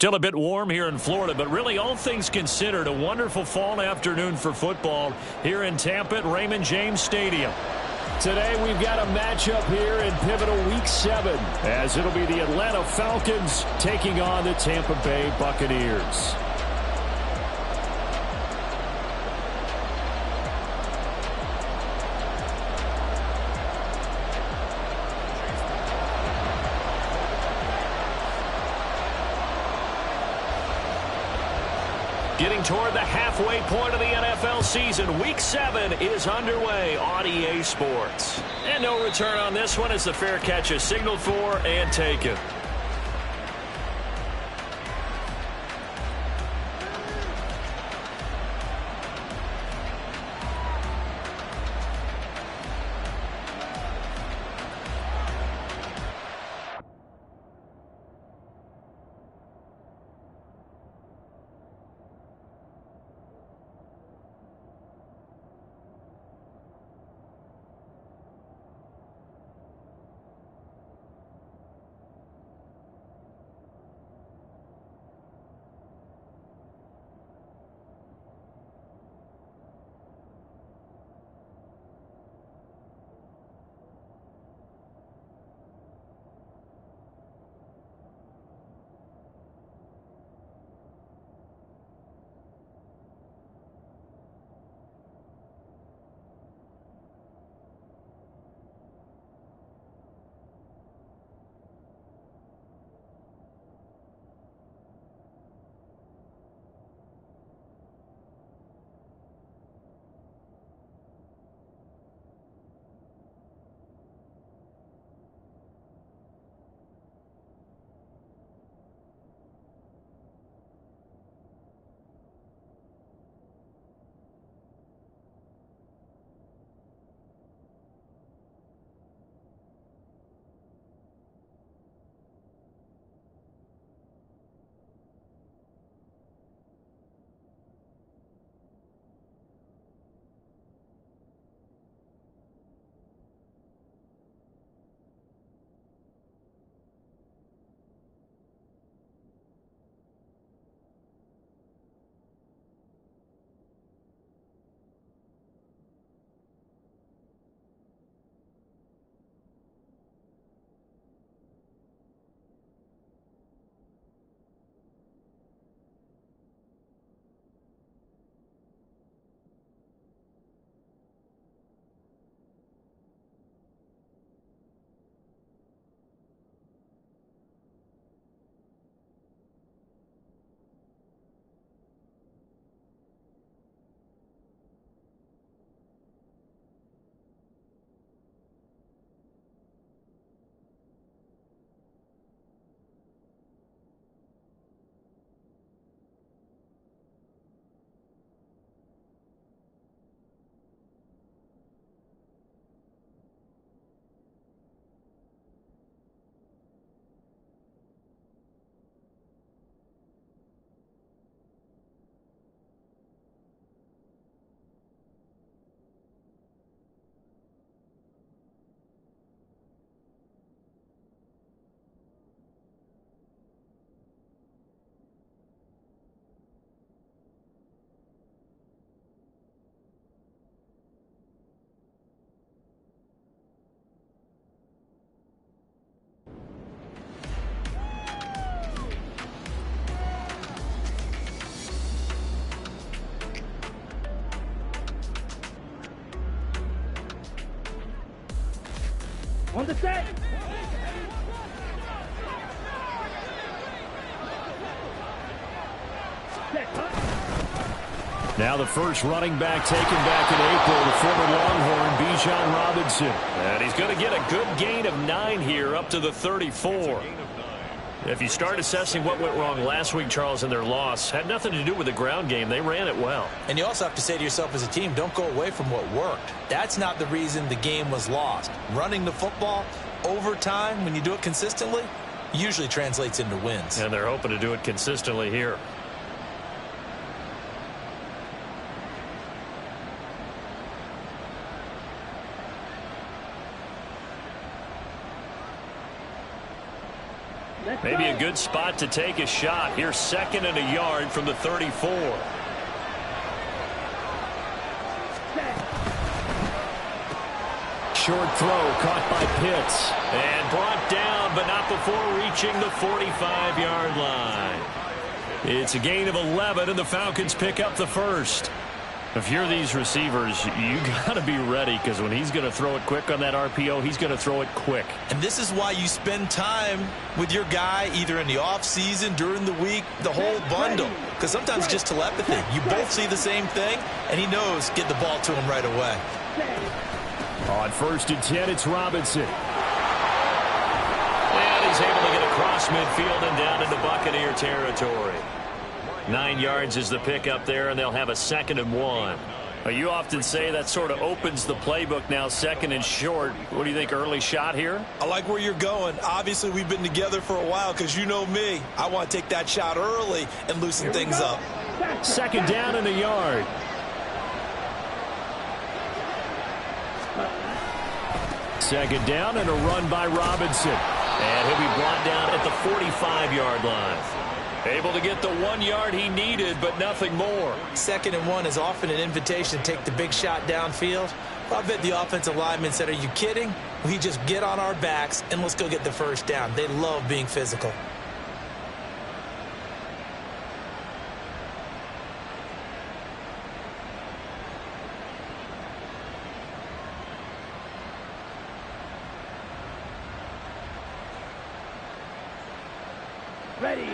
Still a bit warm here in Florida, but really all things considered, a wonderful fall afternoon for football here in Tampa at Raymond James Stadium. Today we've got a matchup here in pivotal Week 7, as it'll be the Atlanta Falcons taking on the Tampa Bay Buccaneers. Getting toward the halfway point of the NFL season, Week 7 is underway on EA Sports. And no return on this one as the fair catch is signaled for and taken. On the set. Now the first running back taken back in April, the former Longhorn, Bijan Robinson. And he's going to get a good gain of 9 here up to the 34. If you start assessing what went wrong last week, Charles, in their loss, had nothing to do with the ground game. They ran it well. And you also have to say to yourself as a team, don't go away from what worked. That's not the reason the game was lost. Running the football over time, when you do it consistently, usually translates into wins. And they're hoping to do it consistently here. Maybe a good spot to take a shot. Here's 2nd and a yard from the 34. Short throw caught by Pitts. And brought down, but not before reaching the 45-yard line. It's a gain of 11, and the Falcons pick up the first. If you're these receivers, you got to be ready, because when he's going to throw it quick on that RPO, he's going to throw it quick. And this is why you spend time with your guy either in the offseason, during the week, the whole bundle. Because sometimes it's just telepathy. You both see the same thing, and he knows get the ball to him right away. On 1st and 10, it's Robinson. And he's able to get across midfield and down into Buccaneer territory. 9 yards is the pickup there, and they'll have a 2nd and 1. You often say that sort of opens the playbook now, 2nd and short. What do you think, early shot here? I like where you're going. Obviously, we've been together for a while because you know me. I want to take that shot early and loosen things up. 2nd down and a yard. Second down and a run by Robinson. And he'll be brought down at the 45-yard line. Able to get the 1 yard he needed, but nothing more. 2nd and 1 is often an invitation to take the big shot downfield. I bet the offensive lineman said, are you kidding? We just get on our backs and let's go get the first down. They love being physical. Ready.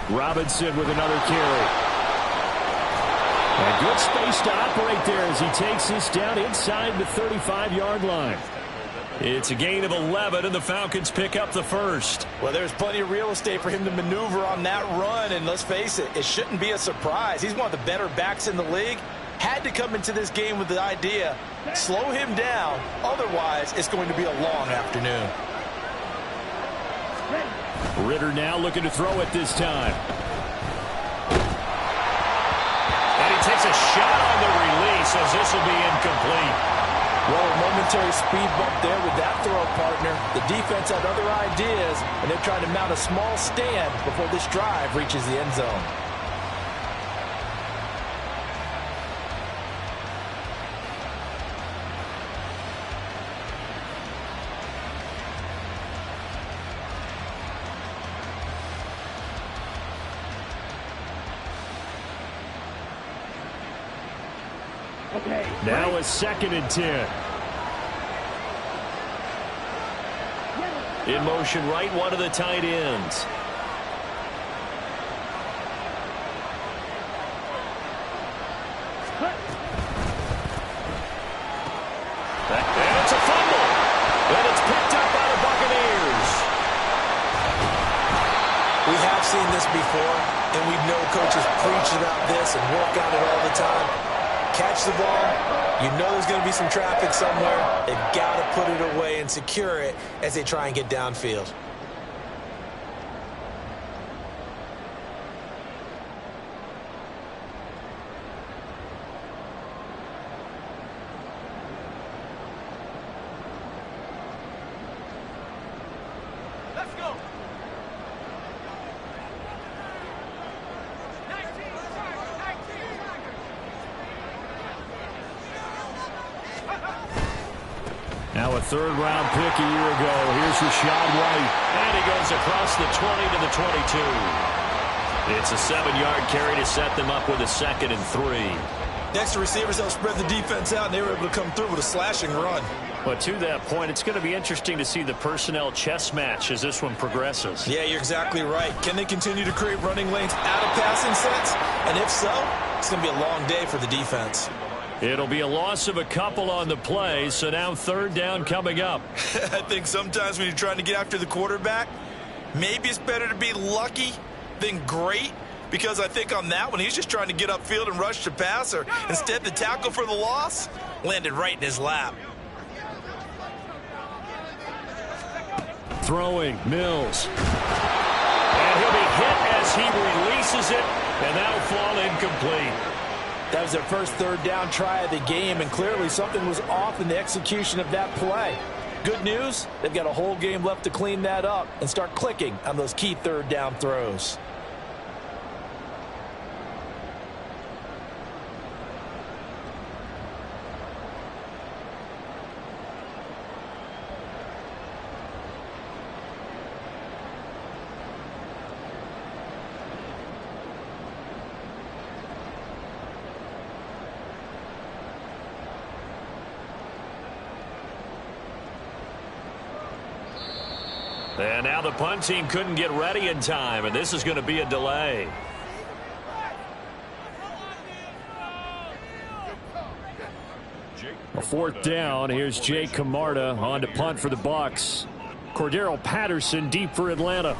Robinson with another carry. A good space to operate there as he takes this down inside the 35-yard line. It's a gain of 11, and the Falcons pick up the first. Well, there's plenty of real estate for him to maneuver on that run, and let's face it, it shouldn't be a surprise. He's one of the better backs in the league. Had to come into this game with the idea, slow him down, otherwise it's going to be a long afternoon. Ritter now looking to throw it this time. And he takes a shot on the release as this will be incomplete. Well, a momentary speed bump there with that throw, partner. The defense had other ideas, and they're trying to mount a small stand before this drive reaches the end zone. Okay. Now a 2nd and 10. In motion, right, one of the tight ends. And it's a fumble. And it's picked up by the Buccaneers. We have seen this before, and we know coaches preach about this and work on it all the time. Catch the ball, you know there's going to be some traffic somewhere. They've got to put it away and secure it as they try and get downfield. Let's go. Now a 3rd-round pick a year ago. Here's Rachaad White. And he goes across the 20 to the 22. It's a 7-yard carry to set them up with a 2nd and 3. Next to receivers, they'll spread the defense out, and they were able to come through with a slashing run. But to that point, it's going to be interesting to see the personnel chess match as this one progresses. Yeah, you're exactly right. Can they continue to create running lanes out of passing sets? And if so, it's going to be a long day for the defense. It'll be a loss of a couple on the play, so now 3rd down coming up. I think sometimes when you're trying to get after the quarterback, maybe it's better to be lucky than great, because I think on that one, he's just trying to get upfield and rush the passer. Instead, the tackle for the loss landed right in his lap. Throwing, Mills. And he'll be hit as as he releases it, and that'll fall incomplete. That was their first third down try of the game, and clearly something was off in the execution of that play. Good news, they've got a whole game left to clean that up and start clicking on those key third down throws. And now the punt team couldn't get ready in time, and this is going to be a delay. A fourth down. Here's Jake Camarda on to punt for the Bucs. Cordero Patterson deep for Atlanta.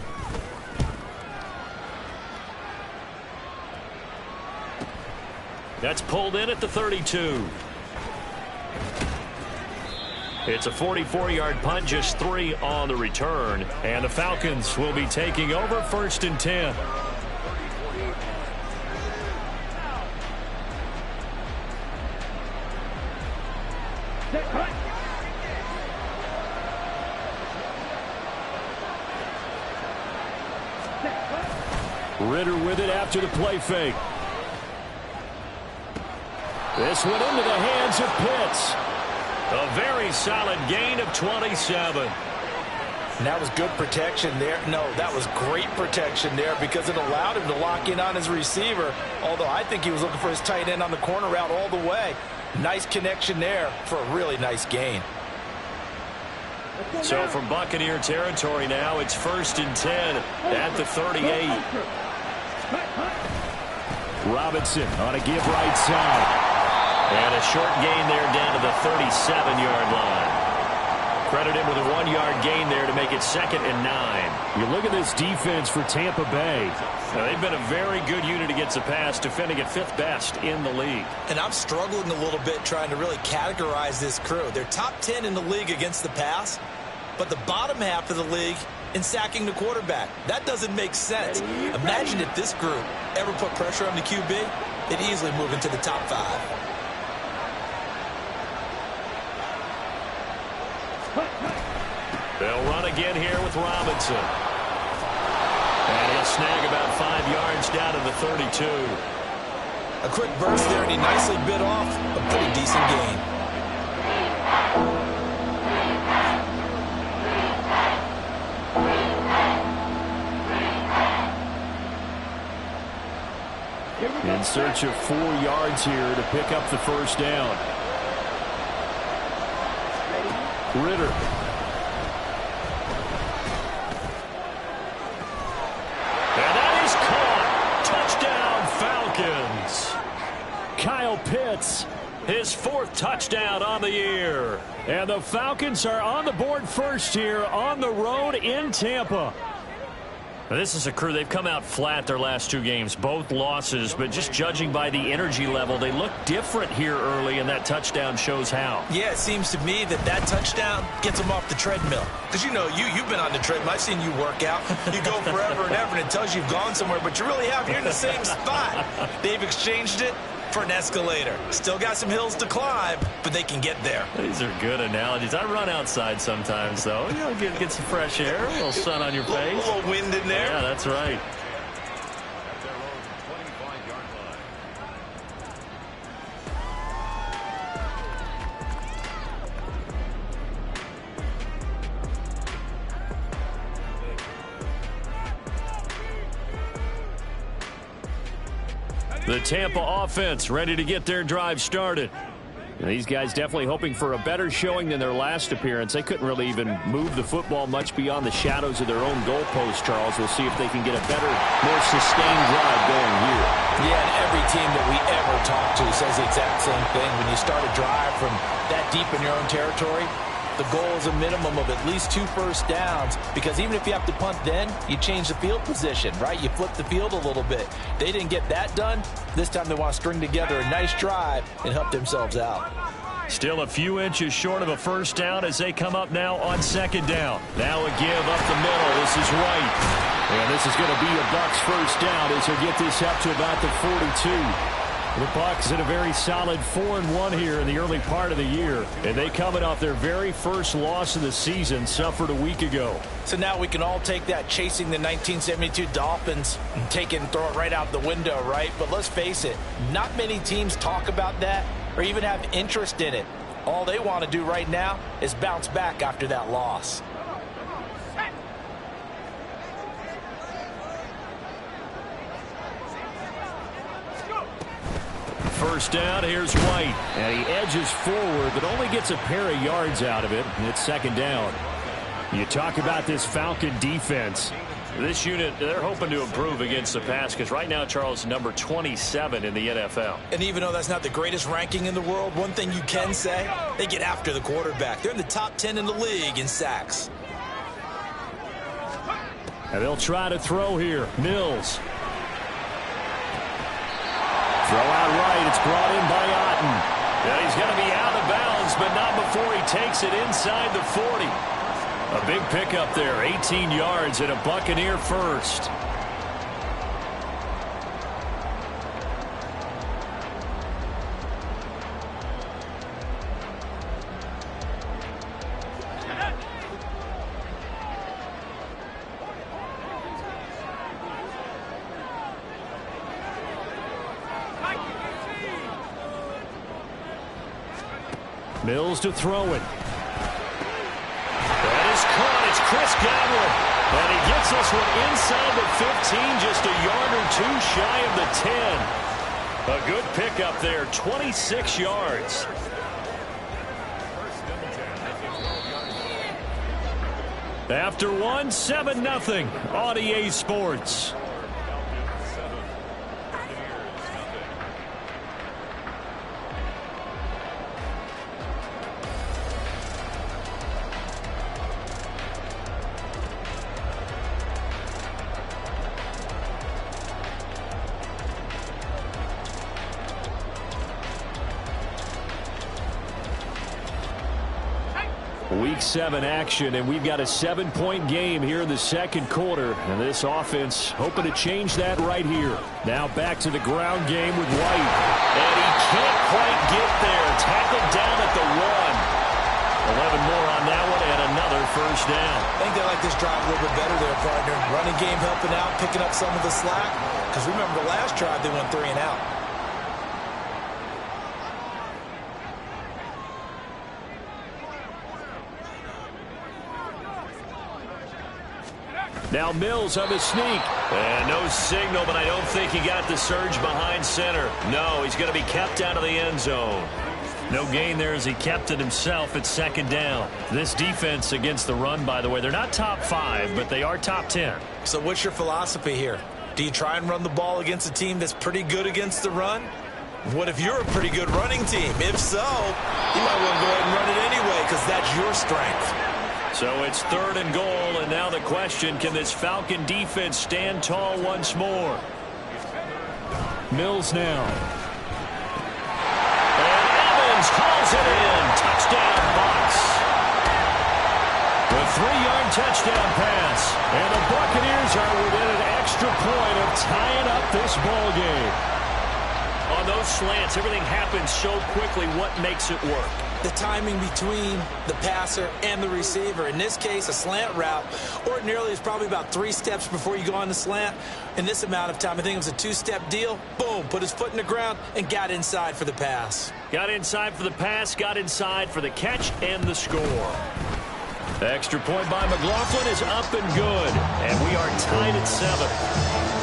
That's pulled in at the 32. It's a 44-yard punt, just 3 on the return. And the Falcons will be taking over 1st and 10. Ritter with it after the play fake. This one into the hands of Pitts. A very solid gain of 27. And that was good protection there. No, that was great protection there because it allowed him to lock in on his receiver, although I think he was looking for his tight end on the corner route all the way. Nice connection there for a really nice gain. So from Buccaneer territory now, it's 1st and 10 at the 38. Robinson on a give right side. And a short gain there down to the 37-yard line. Credit him with a 1-yard gain there to make it 2nd and 9. You look at this defense for Tampa Bay. Now, they've been a very good unit against the pass, defending at 5th best in the league. And I'm struggling a little bit trying to really categorize this crew. They're top 10 in the league against the pass, but the bottom half of the league in sacking the quarterback. That doesn't make sense. Imagine if this group ever put pressure on the QB, they'd easily move into the top 5. They'll run again here with Robinson. And he'll snag about 5 yards down to the 32. A quick burst there, and he nicely bit off a pretty decent gain. In search of 4 yards here to pick up the 1st down. Ritter. And that is caught. Touchdown, Falcons. Kyle Pitts, his 4th touchdown on the year. And the Falcons are on the board first here on the road in Tampa. This is a crew, they've come out flat their last 2 games, both losses, but just judging by the energy level, they look different here early, and that touchdown shows how. Yeah, it seems to me that touchdown gets them off the treadmill. Because, you know, you've been on the treadmill. I've seen you work out. You go forever and ever, and it tells you you've gone somewhere, but you really haven't. You're in the same spot. They've exchanged it for an escalator. Still got some hills to climb, but they can get there. These are good analogies. I run outside sometimes, though. You know, get some fresh air, a little sun on your face. A little wind in there. Yeah, that's right. The Tampa offense ready to get their drive started. And these guys definitely hoping for a better showing than their last appearance. They couldn't really even move the football much beyond the shadows of their own goalpost, Charles. We'll see if they can get a better, more sustained drive going here. Yeah, and every team that we ever talk to says the exact same thing. When you start a drive from that deep in your own territory, the goal is a minimum of at least 2 first downs, because even if you have to punt then, you change the field position, right? You flip the field a little bit. They didn't get that done. This time they want to string together a nice drive and help themselves out. Still a few inches short of a first down as they come up now on second down. Now a give up the middle. This is White. And this is going to be a Bucs first down as he'll get this up to about the 42. The Bucs in a very solid 4-1 here in the early part of the year. And they coming off their very first loss of the season, suffered a week ago. So now we can all take that chasing the 1972 Dolphins and take it and throw it right out the window, right? But let's face it, not many teams talk about that or even have interest in it. All they want to do right now is bounce back after that loss. First down, here's White. And he edges forward, but only gets a pair of yards out of it. And it's second down. You talk about this Falcon defense. This unit, they're hoping to improve against the pass because right now, Charles, number 27 in the NFL. And even though that's not the greatest ranking in the world, one thing you can say, they get after the quarterback. They're in the top 10 in the league in sacks. And they'll try to throw here. Mills. Throw out right. It's brought in by Otten. And he's going to be out of bounds, but not before he takes it inside the 40. A big pickup there, 18 yards and a Buccaneer first. Mills to throw it. That is caught. It's Chris Godwin. And he gets this one inside the 15, just a yard or two shy of the 10. A good pickup there, 26 yards. After one, 7-0 on EA Sports. Week 7 action, and we've got a 7-point game here in the second quarter. And this offense hoping to change that right here. Now back to the ground game with White. And he can't quite get there. Tackled down at the 1. 11 more on that one, and another first down. I think they like this drive a little bit better there, partner. Running game helping out, picking up some of the slack. Because remember, the last drive, they went 3 and out. Now Mills on the sneak. And no signal, but I don't think he got the surge behind center. No, he's going to be kept out of the end zone. No gain there as he kept it himself at second down. This defense against the run, by the way, they're not top 5, but they are top 10. So what's your philosophy here? Do you try and run the ball against a team that's pretty good against the run? What if you're a pretty good running team? If so, you might want to go ahead and run it anyway because that's your strength. So it's 3rd and goal, and now the question, can this Falcon defense stand tall once more? Mills now. And Evans calls it in. Touchdown, Bucs. The 3-yard touchdown pass. And the Buccaneers are within an extra point of tying up this ball game. On those slants, everything happens so quickly. What makes it work? The timing between the passer and the receiver. In this case, a slant route ordinarily is probably about 3 steps before you go on the slant. In this amount of time, I think it was a 2-step deal. Boom, put his foot in the ground and got inside for the pass. Got inside for the pass, got inside for the catch and the score. The extra point by McLaughlin is up and good. And we are tied at 7.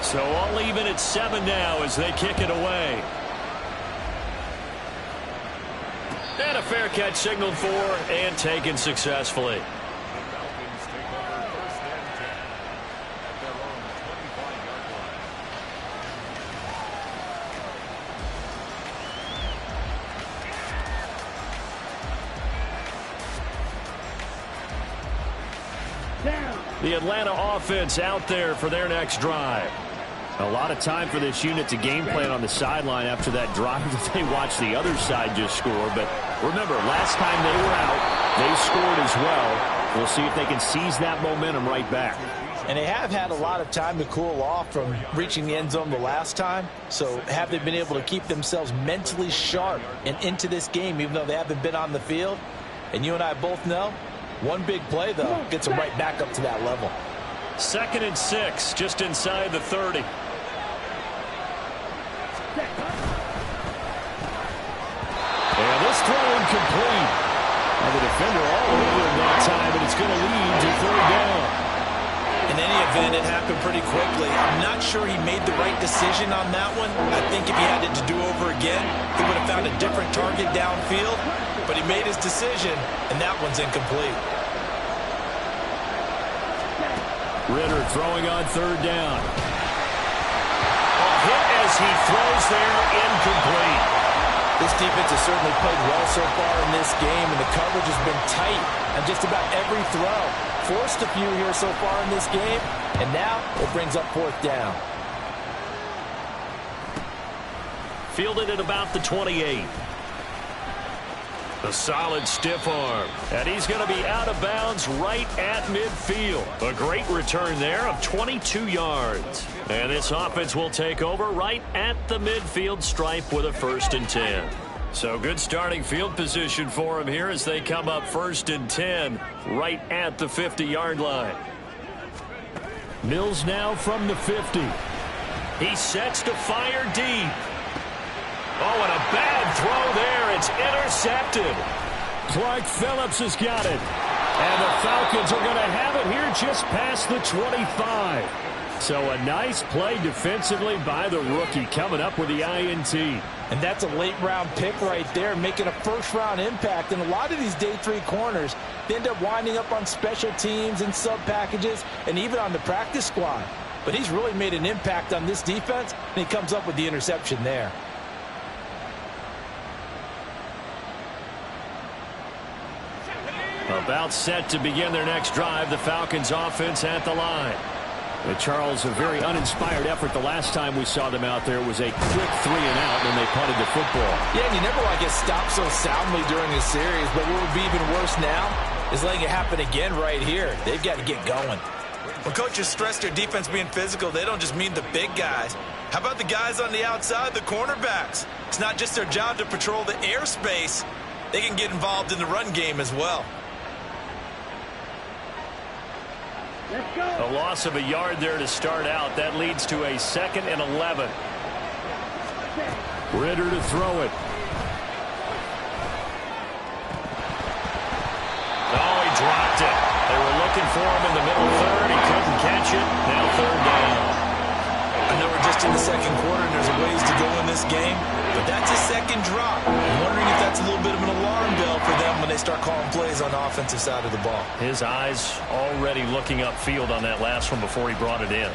So all even at 7 now as they kick it away. And a fair catch signaled for and taken successfully. The Atlanta offense out there for their next drive. A lot of time for this unit to game plan on the sideline after that drive that they watched the other side just score. But remember, last time they were out, they scored as well. We'll see if they can seize that momentum right back. And they have had a lot of time to cool off from reaching the end zone the last time. So have they been able to keep themselves mentally sharp and into this game, even though they haven't been on the field? And you and I both know, one big play, though, gets them right back up to that level. 2nd and 6, just inside the 30. And this throw incomplete. And the defender all over him that time, and it's going to lead to 3rd down. In any event, it happened pretty quickly. I'm not sure he made the right decision on that one. I think if he had it to do over again, he would have found a different target downfield. But he made his decision, and that one's incomplete. Ridder throwing on 3rd down. A hit as he throws there, incomplete. This defense has certainly played well so far in this game, and the coverage has been tight on just about every throw. Forced a few here so far in this game, and now it brings up 4th down. Fielded at about the 28. A solid stiff arm. And he's going to be out of bounds right at midfield. A great return there of 22 yards. And this offense will take over right at the midfield stripe with a 1st and 10. So good starting field position for him here as they come up 1st and 10 right at the 50-yard line. Mills now from the 50. He sets to fire deep. Oh, and a bad throw there. It's intercepted. Clark Phillips has got it. And the Falcons are going to have it here just past the 25. So a nice play defensively by the rookie coming up with the INT. And that's a late-round pick right there, making a first-round impact. And a lot of these day 3 corners, they end up winding up on special teams and sub-packages and even on the practice squad. But he's really made an impact on this defense, and he comes up with the interception there. About set to begin their next drive, the Falcons offense at the line. And Charles, a very uninspired effort the last time we saw them out there. It was a quick 3 and out, and they punted the football. Yeah, and you never want to get stopped so soundly during a series, but what would be even worse now is letting it happen again right here. They've got to get going. When coaches stress their defense being physical, they don't just mean the big guys. How about the guys on the outside, the cornerbacks? It's not just their job to patrol the airspace. They can get involved in the run game as well. A loss of a yard there to start out. That leads to a 2nd and 11. Ridder to throw it. Oh, he dropped it. They were looking for him in the middle third. He couldn't catch it. Now 3rd down. I know we're just in the 2nd quarter and there's a ways to go in this game, but that's a 2nd drop. I'm wondering if that's a little bit of an alarm bell for them when they start calling plays on the offensive side of the ball. His eyes already looking upfield on that last one before he brought it in.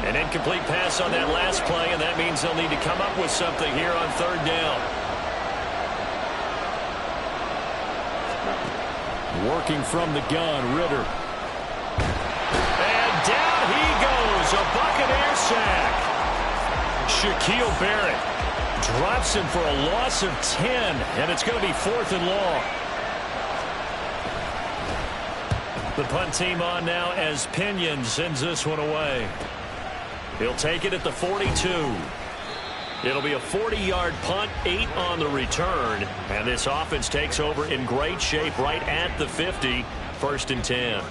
An incomplete pass on that last play, and that means they'll need to come up with something here on 3rd down. Working from the gun, Ridder. And down he goes, a Buccaneer sack. Shaquille Barrett drops him for a loss of 10, and it's going to be 4th and long. The punt team on now as Pinion sends this one away. He'll take it at the 42. It'll be a 40-yard punt, 8 on the return. And this offense takes over in great shape right at the 50, 1st and 10.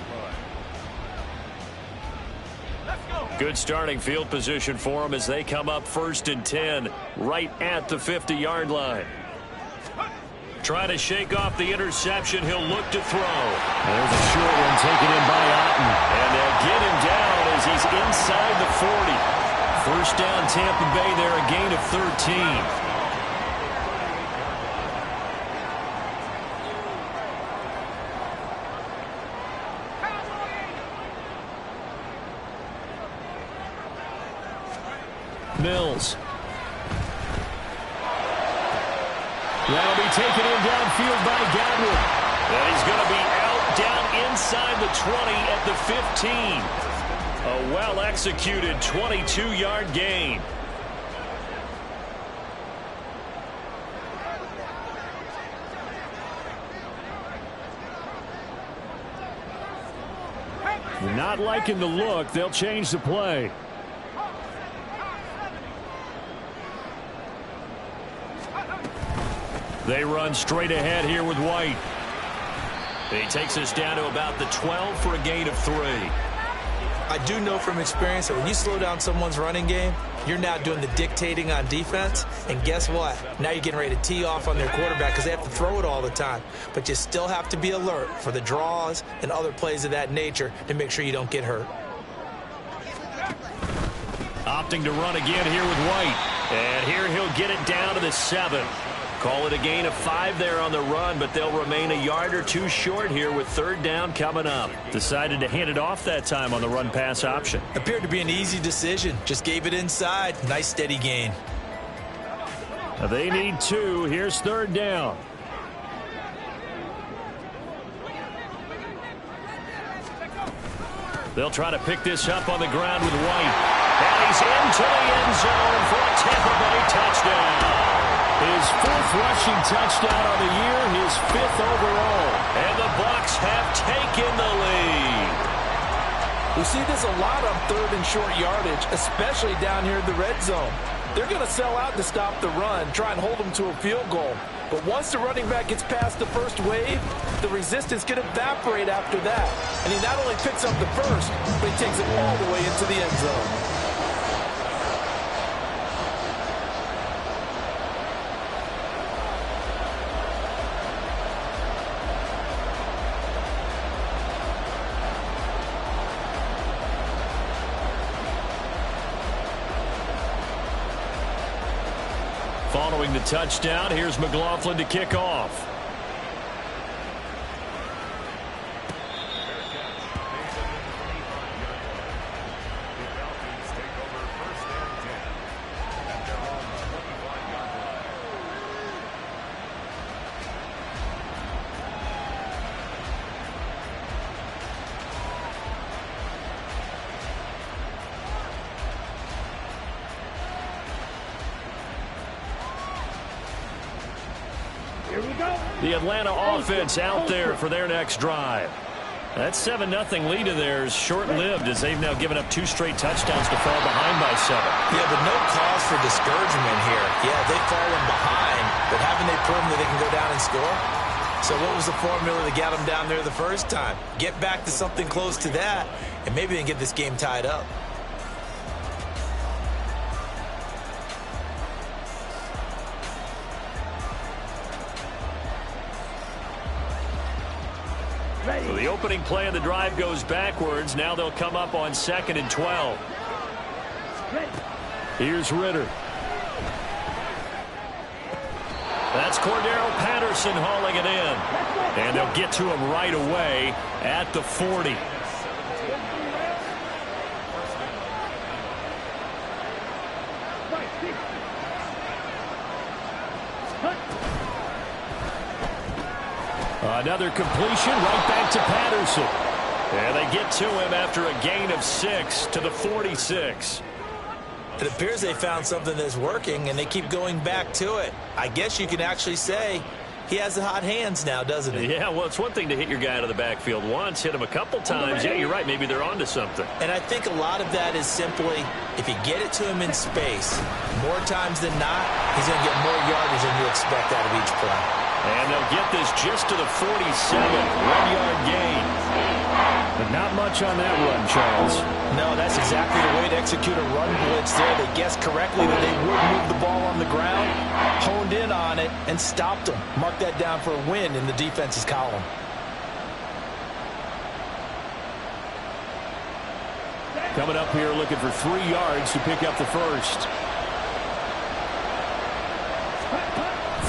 Good starting field position for them as they come up 1st and 10 right at the 50-yard line. Trying to shake off the interception. He'll look to throw. There's a short one taken in by Otten. And they'll get him down as he's inside the 40. 1st down Tampa Bay there, a gain of 13. Mills. That'll be taken in downfield by Godwin. And he's going to be out down inside the 20 at the 15. A well-executed 22-yard gain. Not liking the look. They'll change the play. They run straight ahead here with White. He takes us down to about the 12 for a gain of 3. I do know from experience that when you slow down someone's running game, you're now doing the dictating on defense. And guess what? Now you're getting ready to tee off on their quarterback because they have to throw it all the time. But you still have to be alert for the draws and other plays of that nature to make sure you don't get hurt. Opting to run again here with White. And here he'll get it down to the 7. Call it a gain of 5 there on the run, but they'll remain a yard or 2 short here with 3rd down coming up. Decided to hand it off that time on the run-pass option. Appeared to be an easy decision. Just gave it inside. Nice steady gain. They need 2. Here's 3rd down. They'll try to pick this up on the ground with White. And he's into the end zone for a Tampa Bay touchdown. His 4th rushing touchdown on the year, his 5th overall. And the Bucs have taken the lead. We see this a lot on 3rd and short yardage, especially down here in the red zone. They're going to sell out to stop the run, try and hold them to a field goal. But once the running back gets past the first wave, the resistance can evaporate after that. And he not only picks up the first, but he takes it all the way into the end zone. Following the touchdown, here's McLaughlin to kick off. The Atlanta offense out there for their next drive. That 7-0 lead of theirs short-lived as they've now given up 2 straight touchdowns to fall behind by 7. Yeah, but no cause for discouragement here. Yeah, they've fallen behind, but haven't they proven that they can go down and score? So what was the formula that got them down there the first time? Get back to something close to that, and maybe they can get this game tied up. So the opening play of the drive goes backwards. Now they'll come up on 2nd and 12. Here's Ritter. That's Cordero Patterson hauling it in. And they'll get to him right away at the 40. Another completion right back to Patterson. And they get to him after a gain of 6 to the 46. It appears they found something that's working, and they keep going back to it. I guess you can actually say he has the hot hands now, doesn't he? Yeah, well, it's one thing to hit your guy out of the backfield once, hit him a couple times. Yeah, you're right. Maybe they're onto something. And I think a lot of that is simply if you get it to him in space, more times than not, he's going to get more yardage than you expect out of each play. And they'll get this just to the 47, 1-yard gain. But not much on that run, Charles. No, that's exactly the way to execute a run blitz there. They guessed correctly that they would move the ball on the ground, honed in on it, and stopped them. Mark that down for a win in the defense's column. Coming up here looking for 3 yards to pick up the first.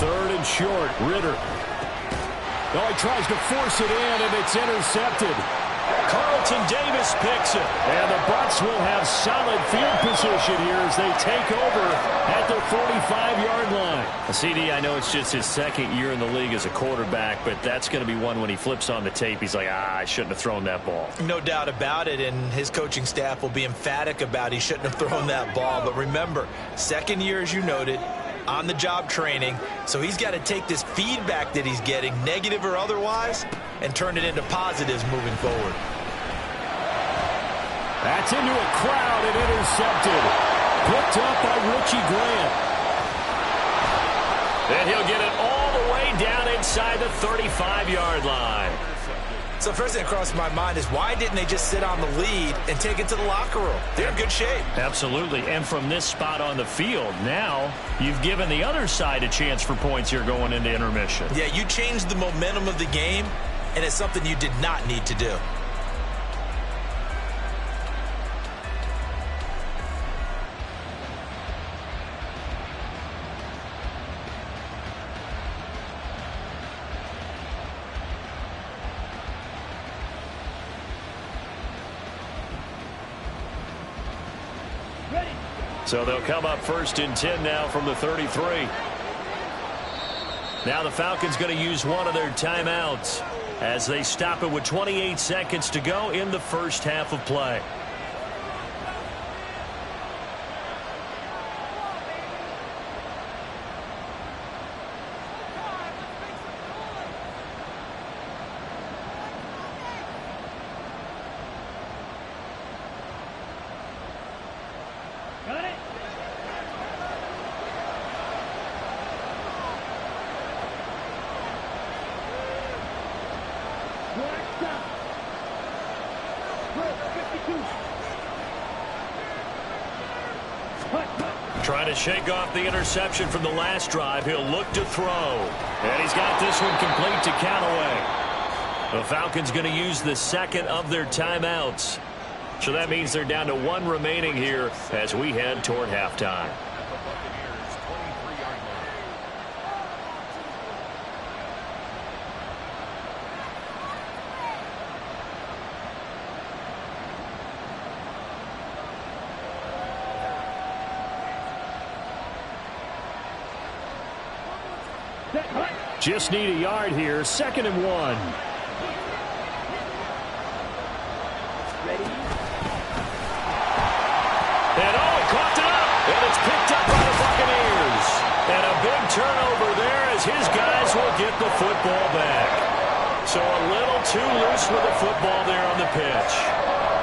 3rd and short, Ritter. Oh, he tries to force it in, and it's intercepted. Carlton Davis picks it. And the Bucs will have solid field position here as they take over at their 45-yard line. CD, I know it's just his second year in the league as a quarterback, but that's going to be one when he flips on the tape, he's like, I shouldn't have thrown that ball. No doubt about it, and his coaching staff will be emphatic about he shouldn't have thrown that ball. But remember, second year, as you noted, on-the-job training, so he's got to take this feedback that he's getting, negative or otherwise, and turn it into positives moving forward. That's into a crowd and intercepted. Picked up by Richie Grant. And he'll get it all the way down inside the 35-yard line. So first thing that crossed my mind is why didn't they just sit on the lead and take it to the locker room? They're in good shape. Absolutely. And from this spot on the field, now you've given the other side a chance for points here going into intermission. Yeah, you changed the momentum of the game, and it's something you did not need to do. So they'll come up 1st and 10 now from the 33. Now the Falcons going to use one of their timeouts as they stop it with 28 seconds to go in the first half of play. Trying to shake off the interception from the last drive. He'll look to throw. And he's got this one complete to Callaway. The Falcons going to use the second of their timeouts. So that means they're down to one remaining here as we head toward halftime. Just need a yard here. 2nd and 1. Ready? And he caught it up. And it's picked up by the Buccaneers. And a big turnover there as his guys will get the football back. So a little too loose with the football there on the pitch.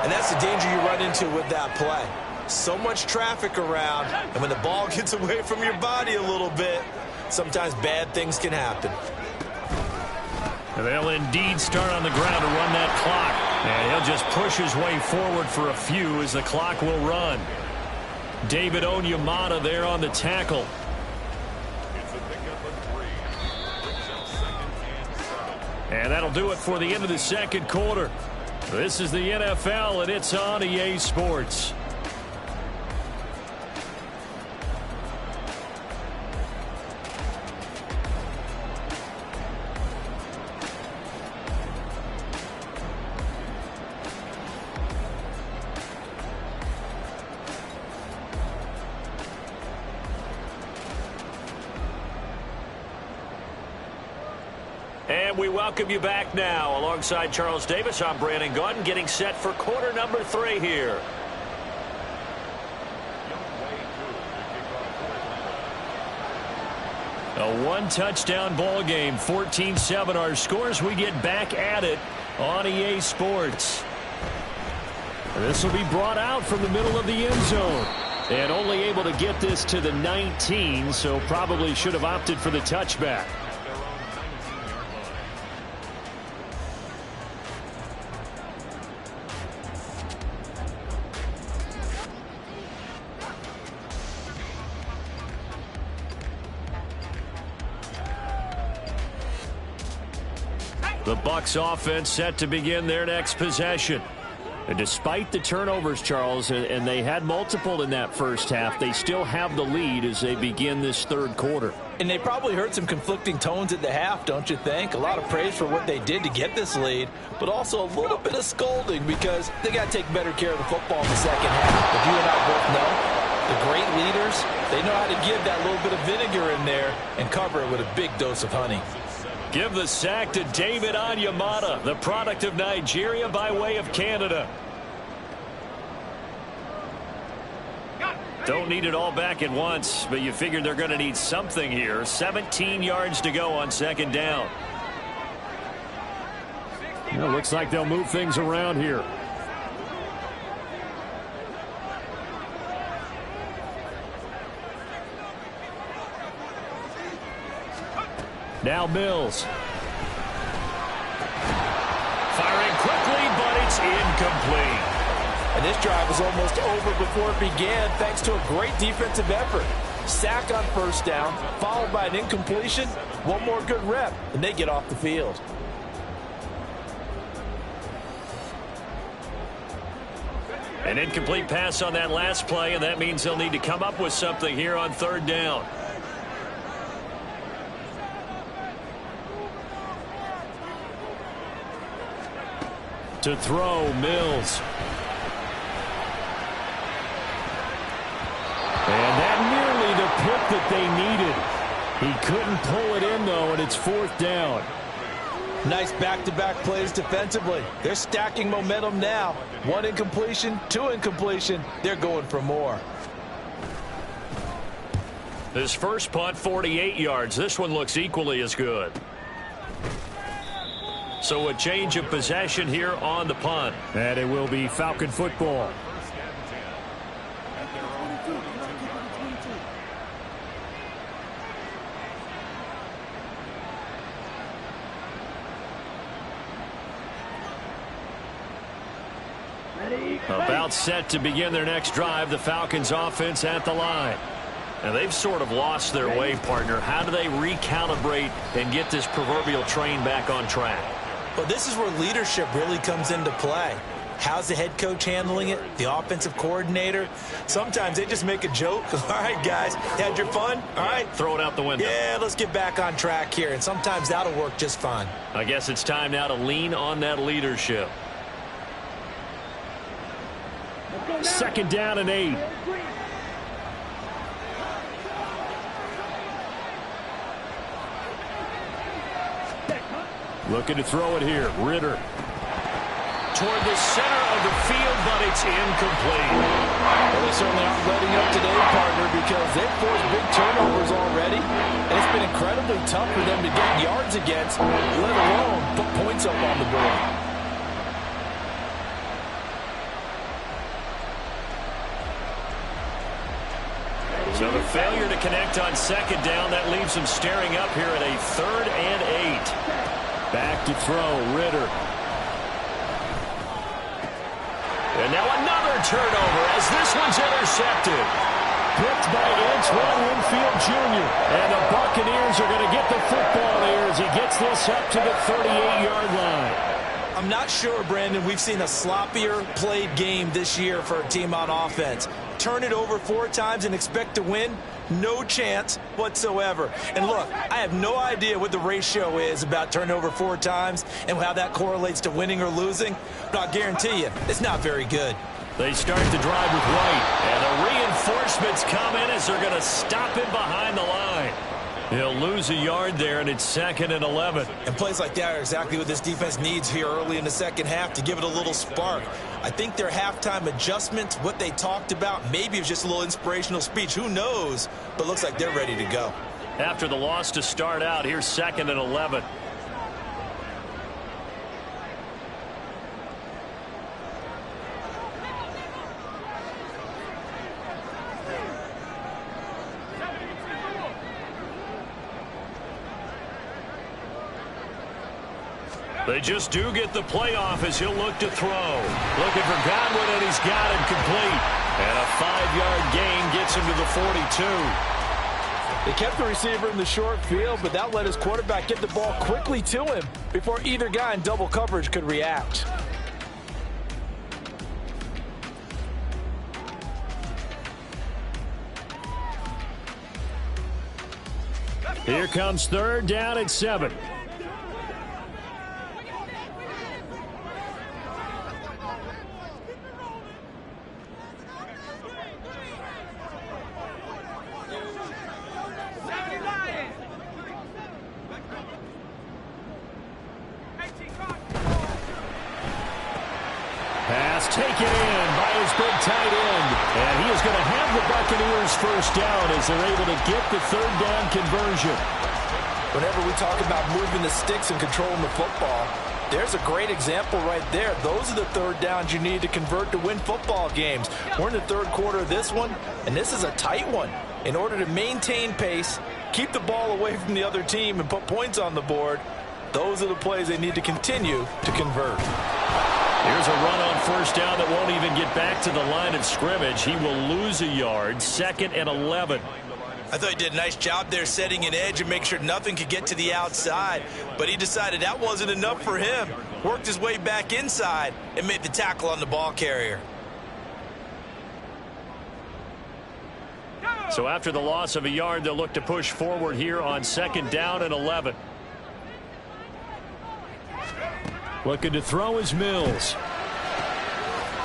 And that's the danger you run into with that play. So much traffic around, and when the ball gets away from your body a little bit, sometimes bad things can happen. And they'll indeed start on the ground to run that clock. And he'll just push his way forward for a few as the clock will run. David Onyemata there on the tackle. And that'll do it for the end of the second quarter. This is the NFL, and it's on EA Sports. And we welcome you back now. Alongside Charles Davis, I'm Brandon Gaudin, getting set for quarter number 3 here. A one-touchdown ball game, 14-7 our scores. We get back at it on EA Sports. This will be brought out from the middle of the end zone. And only able to get this to the 19, so probably should have opted for the touchback. The Bucs offense set to begin their next possession. And despite the turnovers, Charles, and they had multiple in that first half, they still have the lead as they begin this third quarter. And they probably heard some conflicting tones at the half, don't you think? A lot of praise for what they did to get this lead, but also a little bit of scolding because they got to take better care of the football in the second half. But you and I both know the great leaders, they know how to give that little bit of vinegar in there and cover it with a big dose of honey. Give the sack to David Onyemata, the product of Nigeria by way of Canada. Don't need it all back at once, but you figure they're going to need something here. 17 yards to go on second down. Well, looks like they'll move things around here. Now Mills. Firing quickly, but it's incomplete. And this drive was almost over before it began thanks to a great defensive effort. Sack on first down, followed by an incompletion. One more good rep, and they get off the field. An incomplete pass on that last play, and that means they'll need to come up with something here on third down. To throw, Mills. And that nearly the pick that they needed. He couldn't pull it in, though, and it's fourth down. Nice back-to-back plays defensively. They're stacking momentum now. One incompletion, two incompletion. They're going for more. His first punt, 48 yards. This one looks equally as good. So a change of possession here on the punt. And it will be Falcon football. About set to begin their next drive, the Falcons offense at the line. And they've sort of lost their way, partner. How do they recalibrate and get this proverbial train back on track? Well, this is where leadership really comes into play. How's the head coach handling it? The offensive coordinator? Sometimes they just make a joke. All right, guys, had your fun? All right. Throw it out the window. Yeah, let's get back on track here. And sometimes that'll work just fine. I guess it's time now to lean on that leadership. Second down and 8. Looking to throw it here. Ritter. Toward the center of the field, but it's incomplete. Well, they certainly aren't letting up today, partner, because they've forced big turnovers already. And it's been incredibly tough for them to get yards against, let alone put points up on the board. So the failure to connect on second down, that leaves them staring up here at a 3rd and 8. Back to throw, Ritter. And now another turnover as this one's intercepted. Picked by Antoine Winfield Jr. And the Buccaneers are going to get the football here as he gets this up to the 38-yard line. I'm not sure, Brandon, we've seen a sloppier played game this year for a team on offense. Turn it over 4 times and expect to win? No chance whatsoever. And look, I have no idea what the ratio is about turnover 4 times and how that correlates to winning or losing, but I'll guarantee you, it's not very good. They start the drive with White, and the reinforcements come in as they're going to stop him behind the line. He'll lose a yard there, and it's 2nd and 11. And plays like that are exactly what this defense needs here early in the second half to give it a little spark. I think their halftime adjustments, what they talked about, maybe it was just a little inspirational speech. Who knows? But looks like they're ready to go. After the loss to start out, here's 2nd and 11. They just do get the playoff as he'll look to throw. Looking for Godwin, and he's got him complete. And a 5-yard gain gets him to the 42. They kept the receiver in the short field, but that let his quarterback get the ball quickly to him before either guy in double coverage could react. Here comes 3rd down and 7. Pass taken in by his big tight end. And he is going to have the Buccaneers first down as they're able to get the 3rd down conversion. Whenever we talk about moving the sticks and controlling the football, there's a great example right there. Those are the 3rd downs you need to convert to win football games. We're in the 3rd quarter of this one, and this is a tight one. In order to maintain pace, keep the ball away from the other team, and put points on the board, those are the plays they need to continue to convert. Here's a run on 1st down that won't even get back to the line of scrimmage. He will lose a yard. 2nd and 11. I thought he did a nice job there setting an edge and make sure nothing could get to the outside. But he decided that wasn't enough for him. Worked his way back inside and made the tackle on the ball carrier. So after the loss of a yard, they'll look to push forward here on 2nd down and 11. Looking to throw is Mills.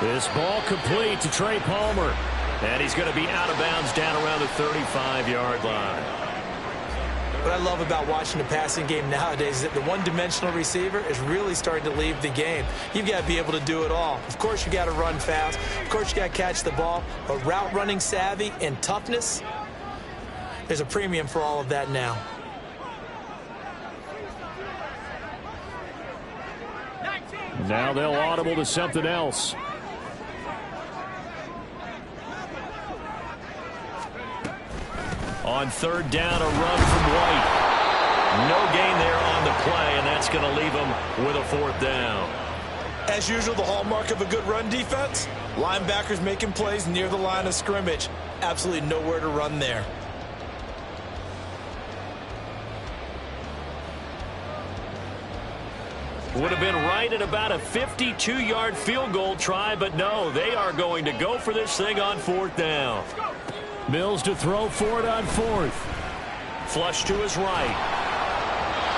This ball complete to Trey Palmer. And he's going to be out of bounds down around the 35-yard line. What I love about watching the passing game nowadays is that the one-dimensional receiver is really starting to leave the game. You've got to be able to do it all. Of course, you got to run fast. Of course, you got to catch the ball. But route running savvy and toughness, there's a premium for all of that now. Now they'll audible to something else. On 3rd down, a run from White. No gain there on the play, and that's going to leave him with a 4th down. As usual, the hallmark of a good run defense, linebackers making plays near the line of scrimmage. Absolutely nowhere to run there. Would have been right at about a 52-yard field goal try, but no, they are going to go for this thing on 4th down. Mills to throw for it on 4th. Flush to his right.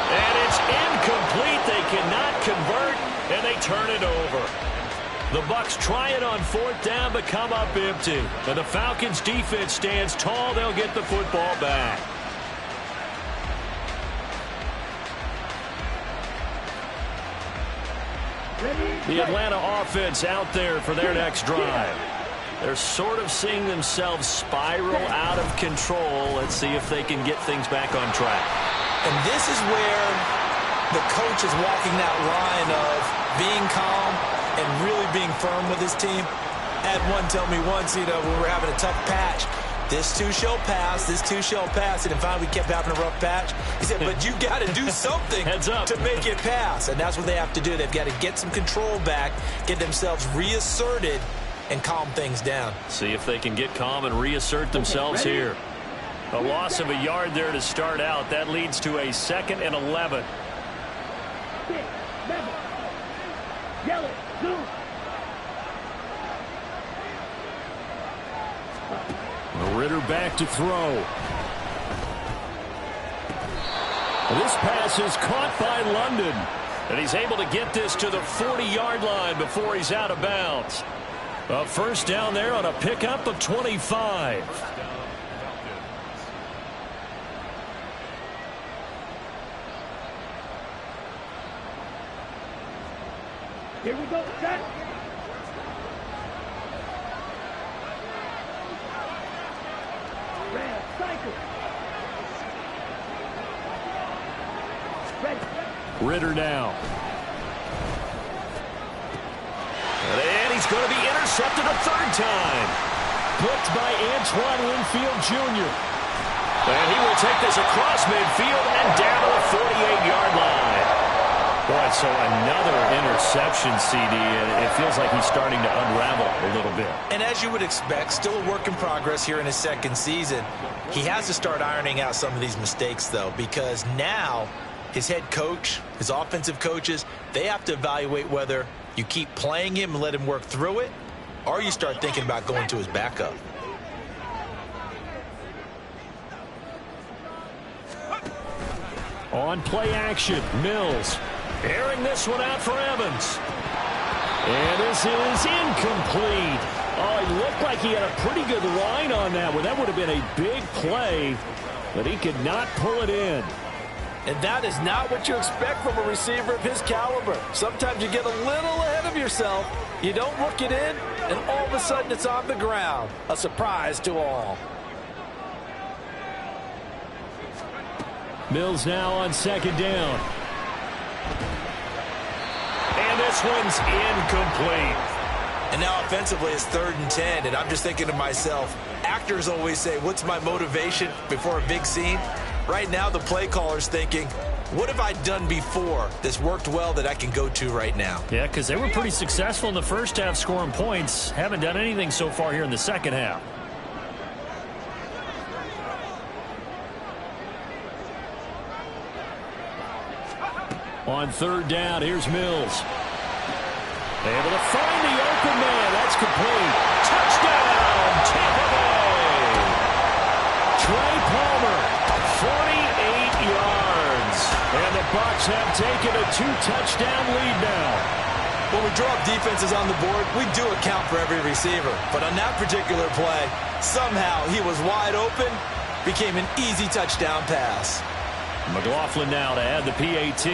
And it's incomplete. They cannot convert, and they turn it over. The Bucs try it on 4th down, but come up empty. And the Falcons' defense stands tall. They'll get the football back. The Atlanta offense out there for their next drive. They're sort of seeing themselves spiral out of control. Let's see if they can get things back on track. And this is where the coach is walking that line of being calm and really being firm with his team. I had one tell me once, when we were having a tough patch, this too shall pass, this too shall pass. And finally we kept having a rough patch. He said, but you got to do something to make it pass. And that's what they have to do. They've got to get some control back, get themselves reasserted, and calm things down. See if they can get calm and reassert themselves here. A loss of a yard there to start out. That leads to a 2nd and 11. Ritter back to throw. This pass is caught by London. And he's able to get this to the 40-yard line before he's out of bounds. A 1st down there on a pickup of 25. Here we go, set. Red, cycle. Ready. Ritter now. And he's going to be intercepted a 3rd time. Blitzed by Antoine Winfield Jr. And he will take this across midfield and down to the 48-yard line. Boy, so another interception, CD, and it feels like he's starting to unravel a little bit. And as you would expect, still a work in progress here in his 2nd season. He has to start ironing out some of these mistakes, though, because now his head coach, his offensive coaches, they have to evaluate whether you keep playing him and let him work through it, or you start thinking about going to his backup. On play action, Mills airing this one out for Evans. And this is incomplete. Oh, it looked like he had a pretty good line on that one. That would have been a big play, but he could not pull it in. And that is not what you expect from a receiver of his caliber. Sometimes you get a little ahead of yourself. You don't look it in, and all of a sudden it's on the ground. A surprise to all. Mills now on second down. And this one's incomplete. And now offensively it's 3rd and 10, and I'm just thinking to myself, actors always say, what's my motivation before a big scene? Right now the play caller's thinking, what have I done before that's worked well that I can go to right now? Yeah, because they were pretty successful in the first half scoring points. Haven't done anything so far here in the second half. On 3rd down, here's Mills. Able to find the open man. That's complete. Touchdown, Tampa Bay. Trey Palmer, 48 yards. And the Bucs have taken a 2-touchdown lead now. When we draw up defenses on the board, we do account for every receiver. But on that particular play, somehow he was wide open, became an easy touchdown pass. McLaughlin now to add the PAT.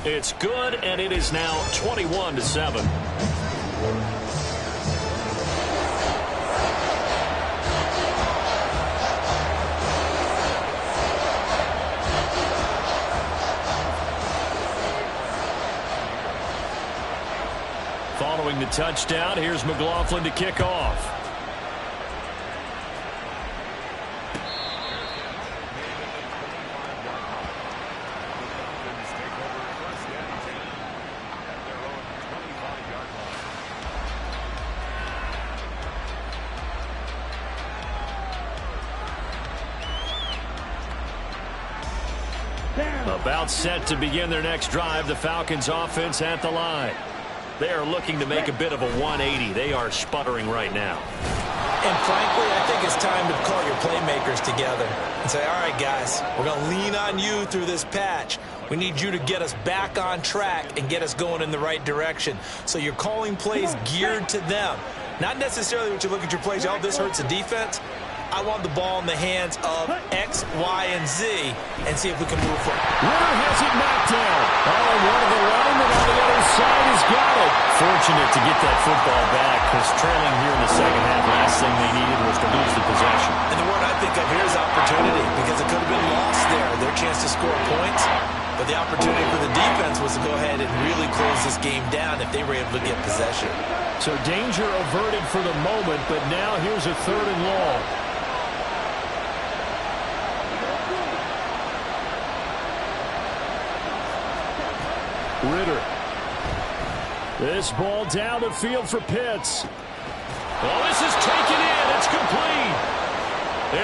It's good, and it is now 21-7. Following the touchdown, here's McLaughlin to kick off. About set to begin their next drive, the Falcons offense at the line. They are looking to make a bit of a 180. They are sputtering right now. And frankly, I think it's time to call your playmakers together and say, all right, guys, we're going to lean on you through this patch. We need you to get us back on track and get us going in the right direction. So you're calling plays geared to them. Not necessarily what you look at your plays, oh, this hurts the defense. I want the ball in the hands of X, Y, and Z and see if we can move forward. Ritter has it knocked down. Oh, one of the linemen on the other side has got it. Fortunate to get that football back, because trailing here in the second half, last thing they needed was to lose the possession. And the word I think of here is opportunity, because it could have been lost there, their chance to score points. But the opportunity for the defense was to go ahead and really close this game down if they were able to get possession. So danger averted for the moment, but now here's a 3rd and long. Ritter. This ball down the field for Pitts. Oh, this is taken in. It's complete.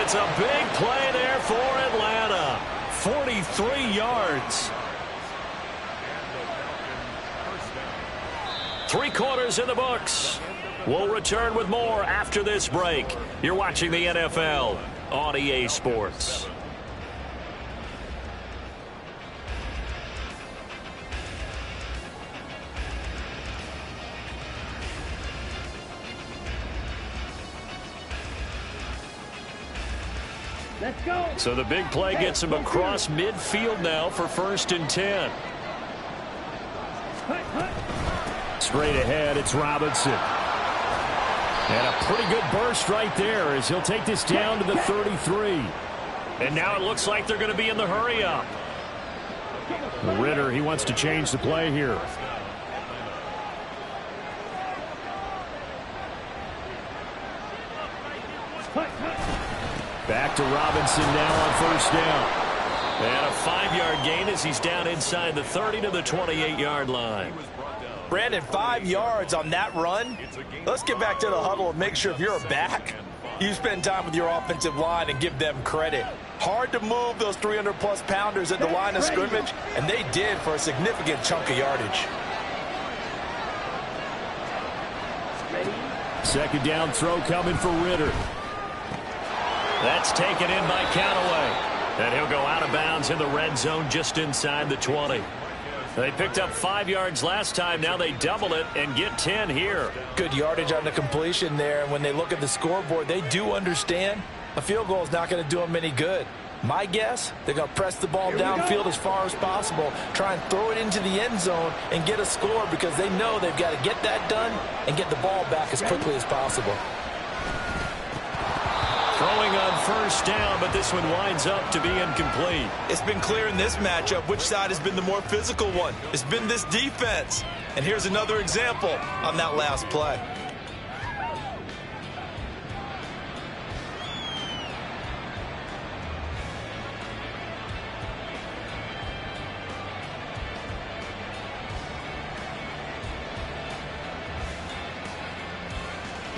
It's a big play there for Atlanta. 43 yards. 3 quarters in the books. We'll return with more after this break. You're watching the NFL on EA Sports. Let's go. So the big play gets him across midfield now for 1st and 10. Straight ahead, it's Robinson. And a pretty good burst right there as he'll take this down to the 33. And now it looks like they're going to be in the hurry up. Ritter, he wants to change the play here. Back to Robinson now on 1st down. And a 5-yard gain as he's down inside the 30 to the 28-yard line. Brandon, 5 yards on that run. Let's get back to the huddle and make sure if you're a back, you spend time with your offensive line and give them credit. Hard to move those 300-plus pounders at the line of scrimmage, and they did for a significant chunk of yardage. 2nd down throw coming for Ritter. That's taken in by Callaway. And he'll go out of bounds in the red zone just inside the 20. They picked up 5 yards last time. Now they double it and get 10 here. Good yardage on the completion there. And when they look at the scoreboard, they do understand a field goal is not going to do them any good. My guess, they're going to press the ball downfield as far as possible, try and throw it into the end zone and get a score because they know they've got to get that done and get the ball back as quickly as possible. Throwing on first down, but this one winds up to be incomplete. It's been clear in this matchup which side has been the more physical one. It's been this defense. And here's another example on that last play.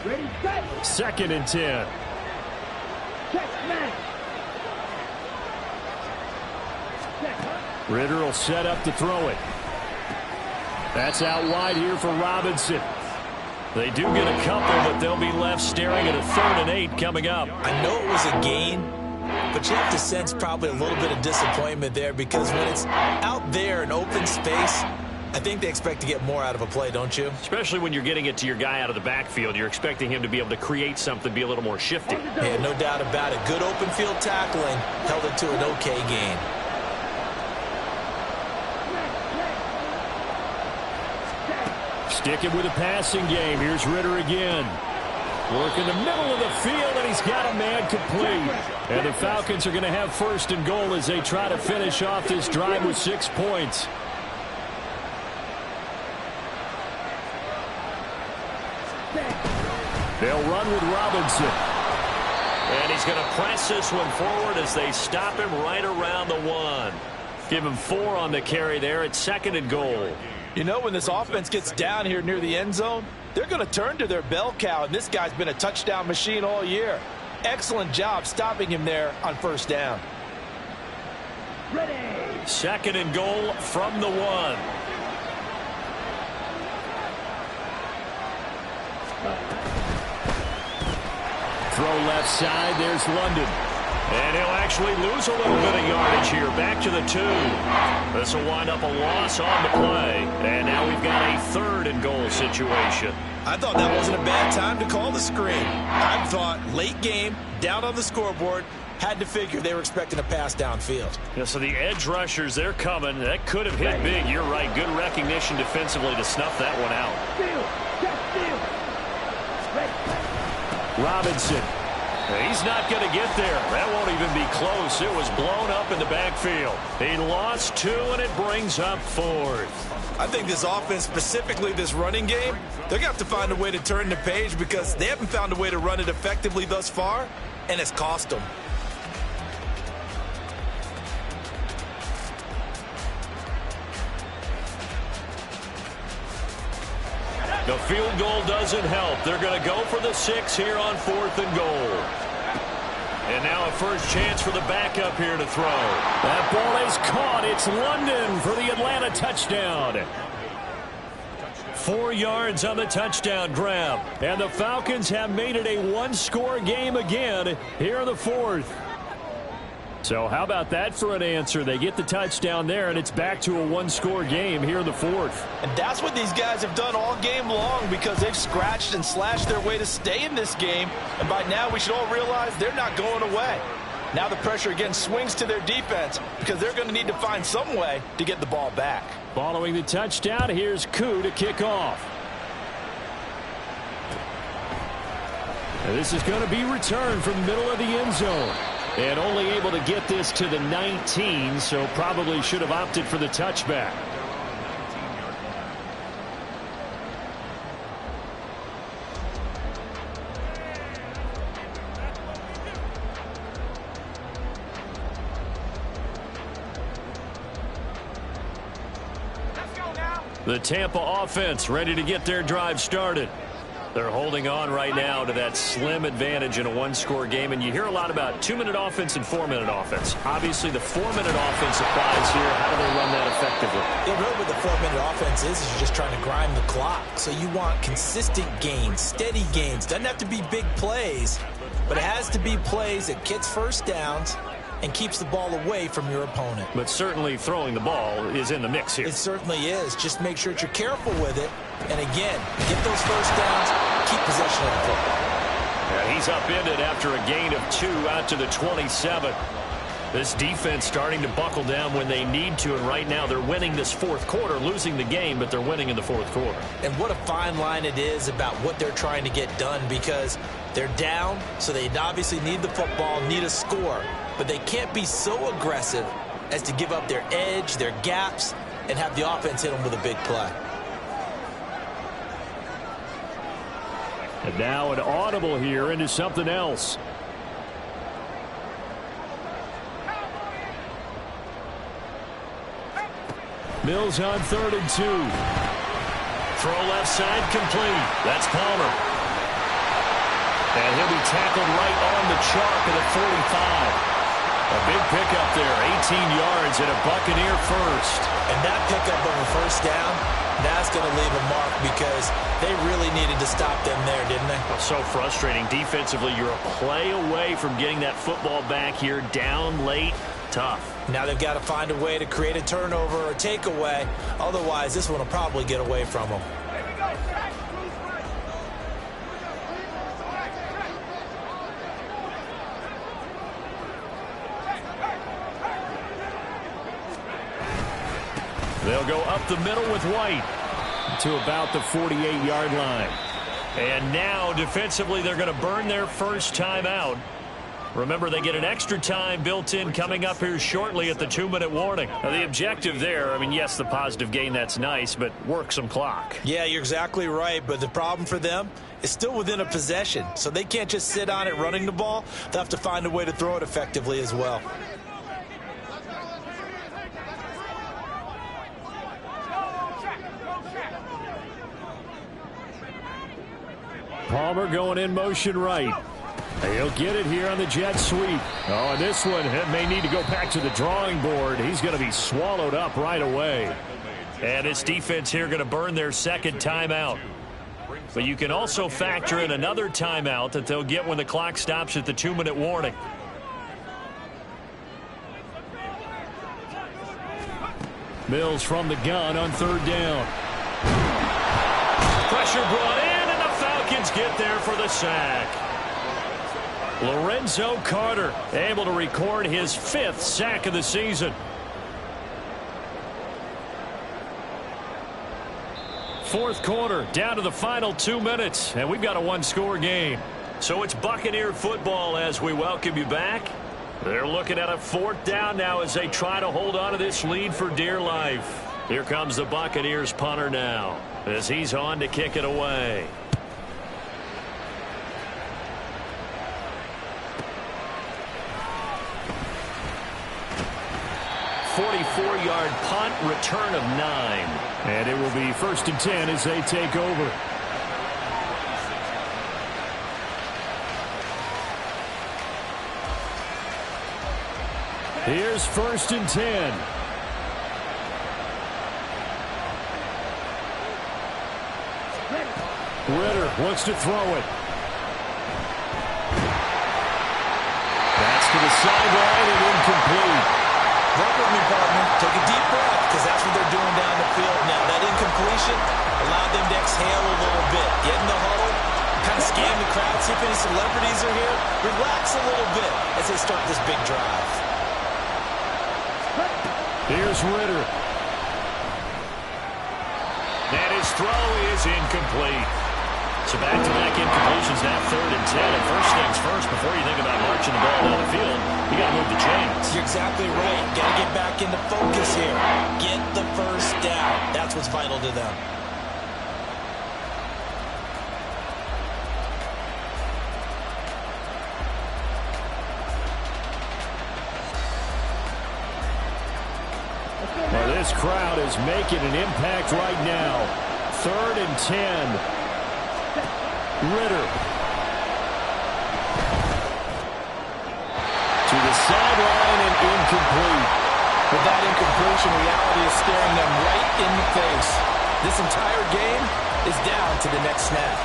Ready, set. Second and 10. Ritter will set up to throw it. That's out wide here for Robinson. They do get a couple, but they'll be left staring at a 3rd and 8 coming up. I know it was a gain, but you have to sense probably a little bit of disappointment there because when it's out there in open space, I think they expect to get more out of a play, don't you? Especially when you're getting it to your guy out of the backfield. You're expecting him to be able to create something, be a little more shifty. Yeah, no doubt about it. Good open field tackling held it to an okay gain. Sticking with a passing game. Here's Ritter again. Work in the middle of the field, and he's got a man complete. And the Falcons are going to have 1st and goal as they try to finish off this drive with 6 points. They'll run with Robinson. And he's going to press this one forward as they stop him right around the 1. Give him 4 on the carry there at 2nd and goal. You know, when this offense gets down here near the end zone, they're going to turn to their bell cow, and this guy's been a touchdown machine all year. Excellent job stopping him there on 1st down. Ready. 2nd and goal from the 1. Throw left side. There's London. And he'll actually lose a little bit of yardage here. Back to the 2. This will wind up a loss on the play. And now we've got a 3rd and goal situation. I thought that wasn't a bad time to call the screen. I thought late game, down on the scoreboard, had to figure they were expecting a pass downfield. Yeah, so the edge rushers, they're coming. That could have hit big. You're right. Good recognition defensively to snuff that one out. Robinson. He's not going to get there. That won't even be close. It was blown up in the backfield. He lost 2, and it brings up 4th. I think this offense, specifically this running game, they're going to have to find a way to turn the page because they haven't found a way to run it effectively thus far, and it's cost them. The field goal doesn't help. They're going to go for the 6 here on 4th and goal. And now a first chance for the backup here to throw. That ball is caught. It's London for the Atlanta touchdown. 4 yards on the touchdown grab. And the Falcons have made it a 1-score game again here in the 4th. So how about that for an answer? They get the touchdown there, and it's back to a 1-score game here in the 4th. And that's what these guys have done all game long because they've scratched and slashed their way to stay in this game. And by now, we should all realize they're not going away. Now the pressure again swings to their defense because they're going to need to find some way to get the ball back. Following the touchdown, here's Koo to kick off. And this is going to be returned from the middle of the end zone. And only able to get this to the 19, so probably should have opted for the touchback. The Tampa offense ready to get their drive started. They're holding on right now to that slim advantage in a 1-score game, and you hear a lot about 2-minute offense and 4-minute offense. Obviously, the 4-minute offense applies here. How do they run that effectively? Yeah, really what the 4-minute offense is you're just trying to grind the clock. So you want consistent gains, steady gains. Doesn't have to be big plays, but it has to be plays that gets first downs and keeps the ball away from your opponent. But certainly throwing the ball is in the mix here. It certainly is. Just make sure that you're careful with it. And again, get those first downs, keep possession of the football. And he's upended after a gain of 2 out to the 27. This defense starting to buckle down when they need to, and right now they're winning this fourth quarter, losing the game, but they're winning in the fourth quarter. And what a fine line it is about what they're trying to get done, because they're down, so they obviously need the football, need a score, but they can't be so aggressive as to give up their edge, their gaps, and have the offense hit them with a big play. And now an audible here into something else. Mills on 3rd and 2. Throw left side complete. That's Palmer. And he'll be tackled right on the chalk at the 45. A big pickup there, 18 yards and a Buccaneer first. And that pickup of a first down, that's going to leave a mark because they really needed to stop them there, didn't they? So frustrating. Defensively, you're a play away from getting that football back here, down late. Tough. Now they've got to find a way to create a turnover or takeaway. Otherwise, this one will probably get away from them. They'll go up the middle with White to about the 48-yard line. And now, defensively, they're going to burn their first timeout. Remember, they get an extra time built in coming up here shortly at the 2-minute warning. Now, the objective there, I mean, yes, the positive gain, that's nice, but work some clock. Yeah, you're exactly right, but the problem for them is still within a possession, so they can't just sit on it running the ball. They'll have to find a way to throw it effectively as well. Palmer going in motion right. He'll get it here on the jet sweep. Oh, and this one may need to go back to the drawing board. He's going to be swallowed up right away. And this defense here going to burn their second timeout. But you can also factor in another timeout that they'll get when the clock stops at the 2-minute warning. Mills from the gun on 3rd down. Pressure brought in, and the Falcons get there for the sack. Lorenzo Carter able to record his 5th sack of the season. Fourth quarter, down to the final 2 minutes, and we've got a 1-score game. So it's Buccaneer football as we welcome you back. They're looking at a 4th down now as they try to hold on to this lead for dear life. Here comes the Buccaneers punter now as he's on to kick it away. 44-yard punt, return of 9. And it will be 1st and 10 as they take over. Here's 1st and 10. Ritter wants to throw it. That's to the sideline and incomplete. Work with me, partner. Take a deep breath, because that's what they're doing down the field now. That incompletion allowed them to exhale a little bit. Get in the huddle, kind of scan the crowd, see if any celebrities are here. Relax a little bit as they start this big drive. Here's Ritter. And his throw is incomplete. So back-to-back incompletions now 3rd and 10. And first things first, before you think about marching the ball down the field, you got to move the chains. You're exactly right. Got to get back into focus here. Get the first down. That's what's vital to them. Well, this crowd is making an impact right now. 3rd and 10. Ritter. To the sideline and incomplete. With that incompletion, reality is staring them right in the face. This entire game is down to the next snap.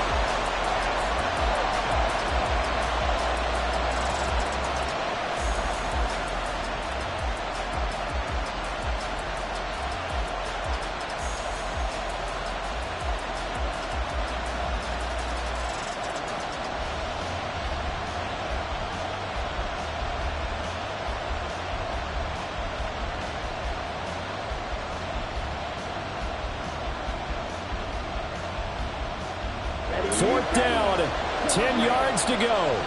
4th down, 10 yards to go.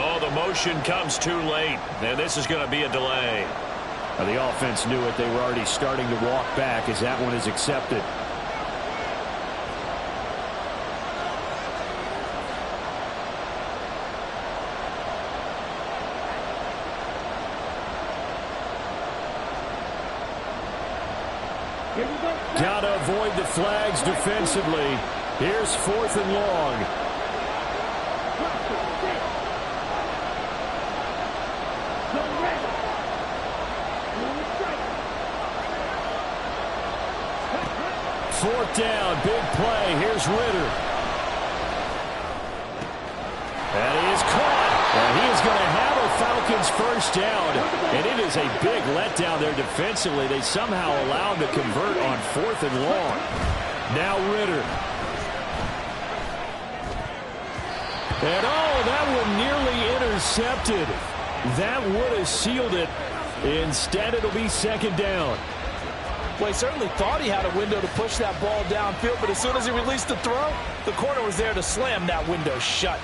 Oh, the motion comes too late, and this is going to be a delay. Now, the offense knew it. They were already starting to walk back as that one is accepted. Got to avoid the flags defensively. Here's 4th and long. Fourth down, big play. Here's Ritter. And he is caught. And he is going to have a Falcons first down. And it is a big letdown there defensively. They somehow allowed to convert on 4th and long. Now Ritter. And oh, that one nearly intercepted. That would have sealed it. Instead, it'll be 2nd down. Well, he certainly thought he had a window to push that ball downfield, but as soon as he released the throw, the corner was there to slam that window shut.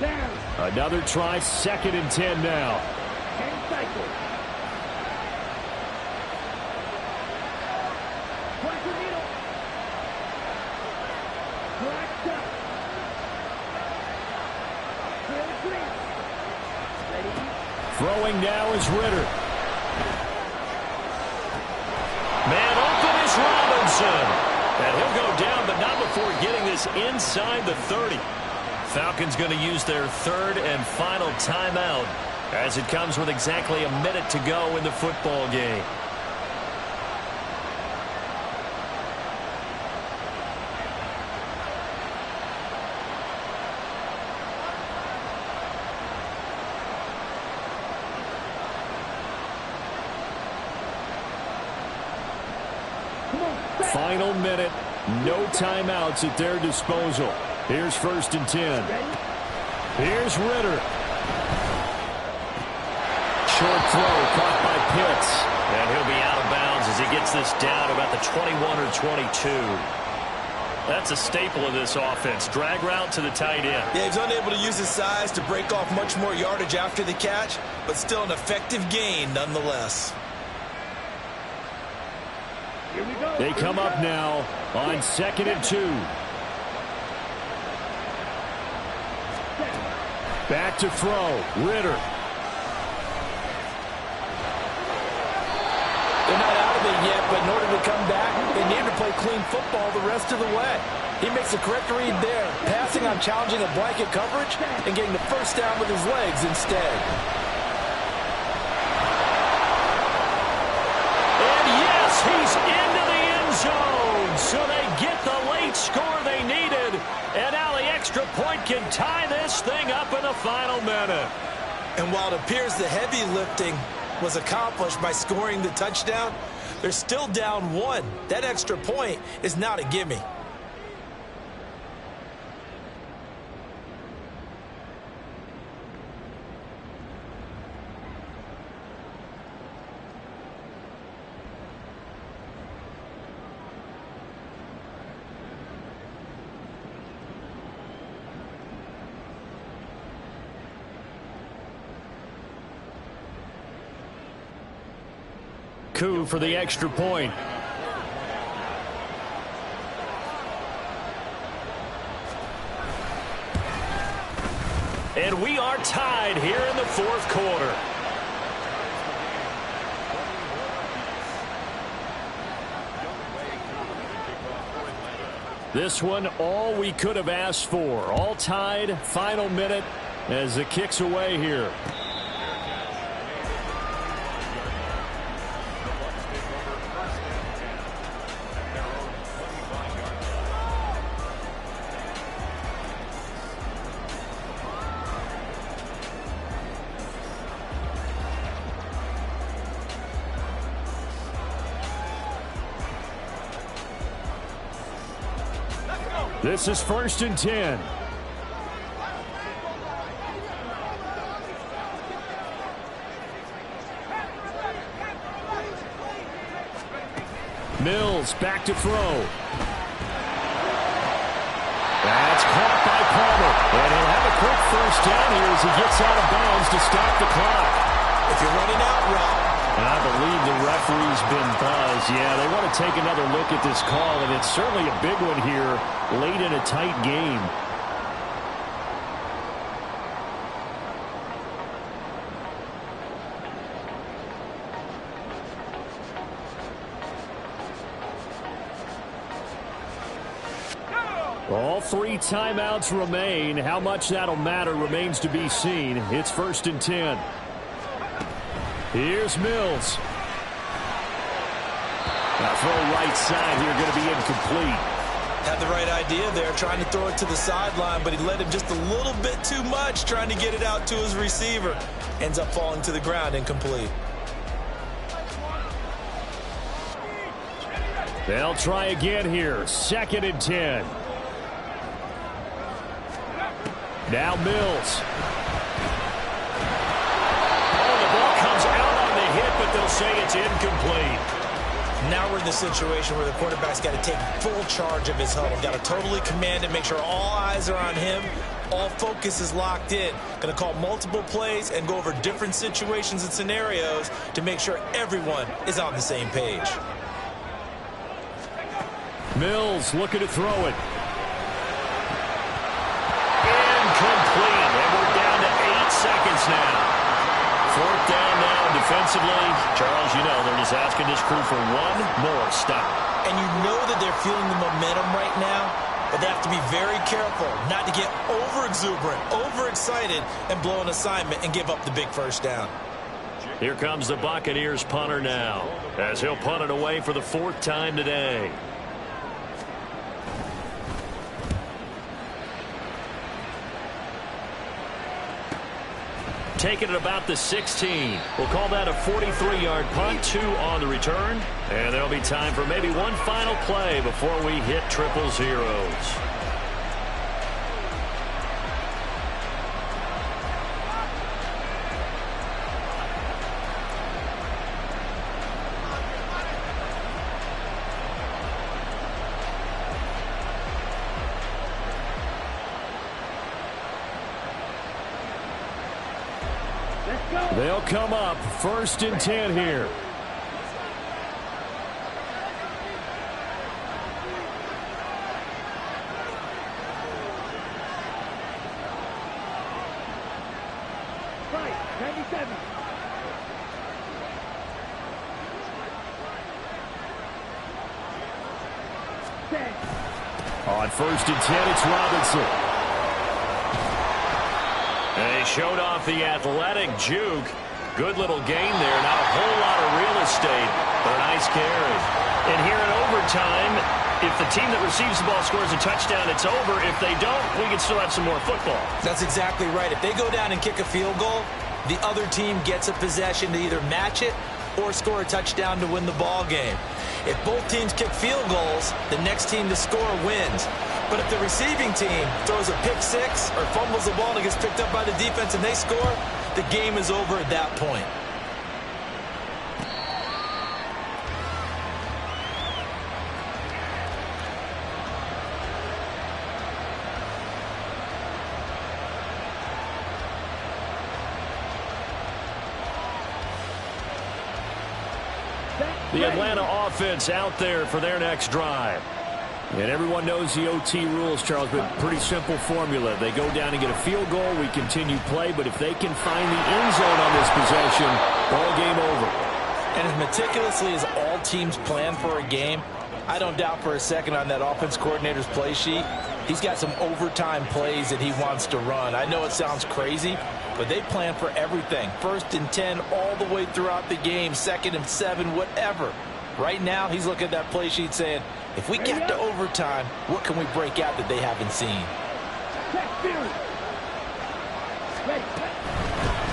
Down. Another try, 2nd and 10 now. 10 cycles. Watch the needle. Blacked up. Clear green. Ready? Throwing now is Ritter. Man open is Robinson. And he'll go down, but not before getting this inside the 30. Falcons going to use their 3rd and final timeout as it comes with exactly a minute to go in the football game. Final minute, no timeouts at their disposal. Here's 1st and 10. Here's Ritter. Short throw caught by Pitts. And he'll be out of bounds as he gets this down about the 21 or 22. That's a staple of this offense. Drag route to the tight end. Yeah, he's unable to use his size to break off much more yardage after the catch, but still an effective gain nonetheless. They come up now on 2nd and 2. Back to throw. Ritter. They're not out of it yet, but in order to come back, they need to play clean football the rest of the way. He makes the correct read there, passing on challenging a blanket coverage and getting the first down with his legs instead. He's into the end zone, so they get the late score they needed, and now the extra point can tie this thing up in the final minute. And while it appears the heavy lifting was accomplished by scoring the touchdown, they're still down 1. That extra point is not a gimme. Coup for the extra point. And we are tied here in the 4th quarter. This one, all we could have asked for. All tied, final minute as it kicks away here. This is 1st and 10. Mills back to throw. That's caught by Palmer. And he'll have a quick first down here as he gets out of bounds to stop the clock. If you're running out route. I believe the referee's been buzzed. Yeah, they want to take another look at this call, and it's certainly a big one here late in a tight game. All 3 timeouts remain. How much that'll matter remains to be seen. It's 1st and 10. Here's Mills. That throw right side here going to be incomplete. Had the right idea there, trying to throw it to the sideline, but he led him just a little bit too much, trying to get it out to his receiver. Ends up falling to the ground, incomplete. They'll try again here. 2nd and 10. Now Mills. Oh, the ball comes out on the hit, but they'll say it's incomplete. Now we're in the situation where the quarterback's got to take full charge of his huddle. Got to totally command it, make sure all eyes are on him. All focus is locked in. Going to call multiple plays and go over different situations and scenarios to make sure everyone is on the same page. Mills looking to throw it. Incomplete, and we're down to 8 seconds now. 4th down now defensively. Charles, you know, they're just asking this crew for one more stop. And you know that they're feeling the momentum right now, but they have to be very careful not to get over-exuberant, overexcited, and blow an assignment and give up the big first down. Here comes the Buccaneers punter now, as he'll punt it away for the 4th time today. Taking it about the 16. We'll call that a 43-yard punt, 2 on the return. And there'll be time for maybe one final play before we hit triple zeros. They'll come up 1st and 10 here. Right, 97. On 1st and 10, it's Robinson. And he showed off the athletic juke. Good little gain there. Not a whole lot of real estate, but a nice carry. And here in overtime, if the team that receives the ball scores a touchdown, it's over. If they don't, we can still have some more football. That's exactly right. If they go down and kick a field goal, the other team gets a possession to either match it or score a touchdown to win the ball game. If both teams kick field goals, the next team to score wins. But if the receiving team throws a pick six or fumbles the ball and it gets picked up by the defense and they score, the game is over at that point. The Atlanta offense out there for their next drive. And everyone knows the OT rules, Charles, but pretty simple formula. They go down and get a field goal, we continue play, but if they can find the end zone on this possession, ball game over. And as meticulously as all teams plan for a game, I don't doubt for a second on that offense coordinator's play sheet, he's got some overtime plays that he wants to run. I know it sounds crazy, but they plan for everything. 1st and 10 all the way throughout the game, 2nd and 7, whatever. Right now, he's looking at that play sheet saying, if we get to overtime, what can we break out that they haven't seen?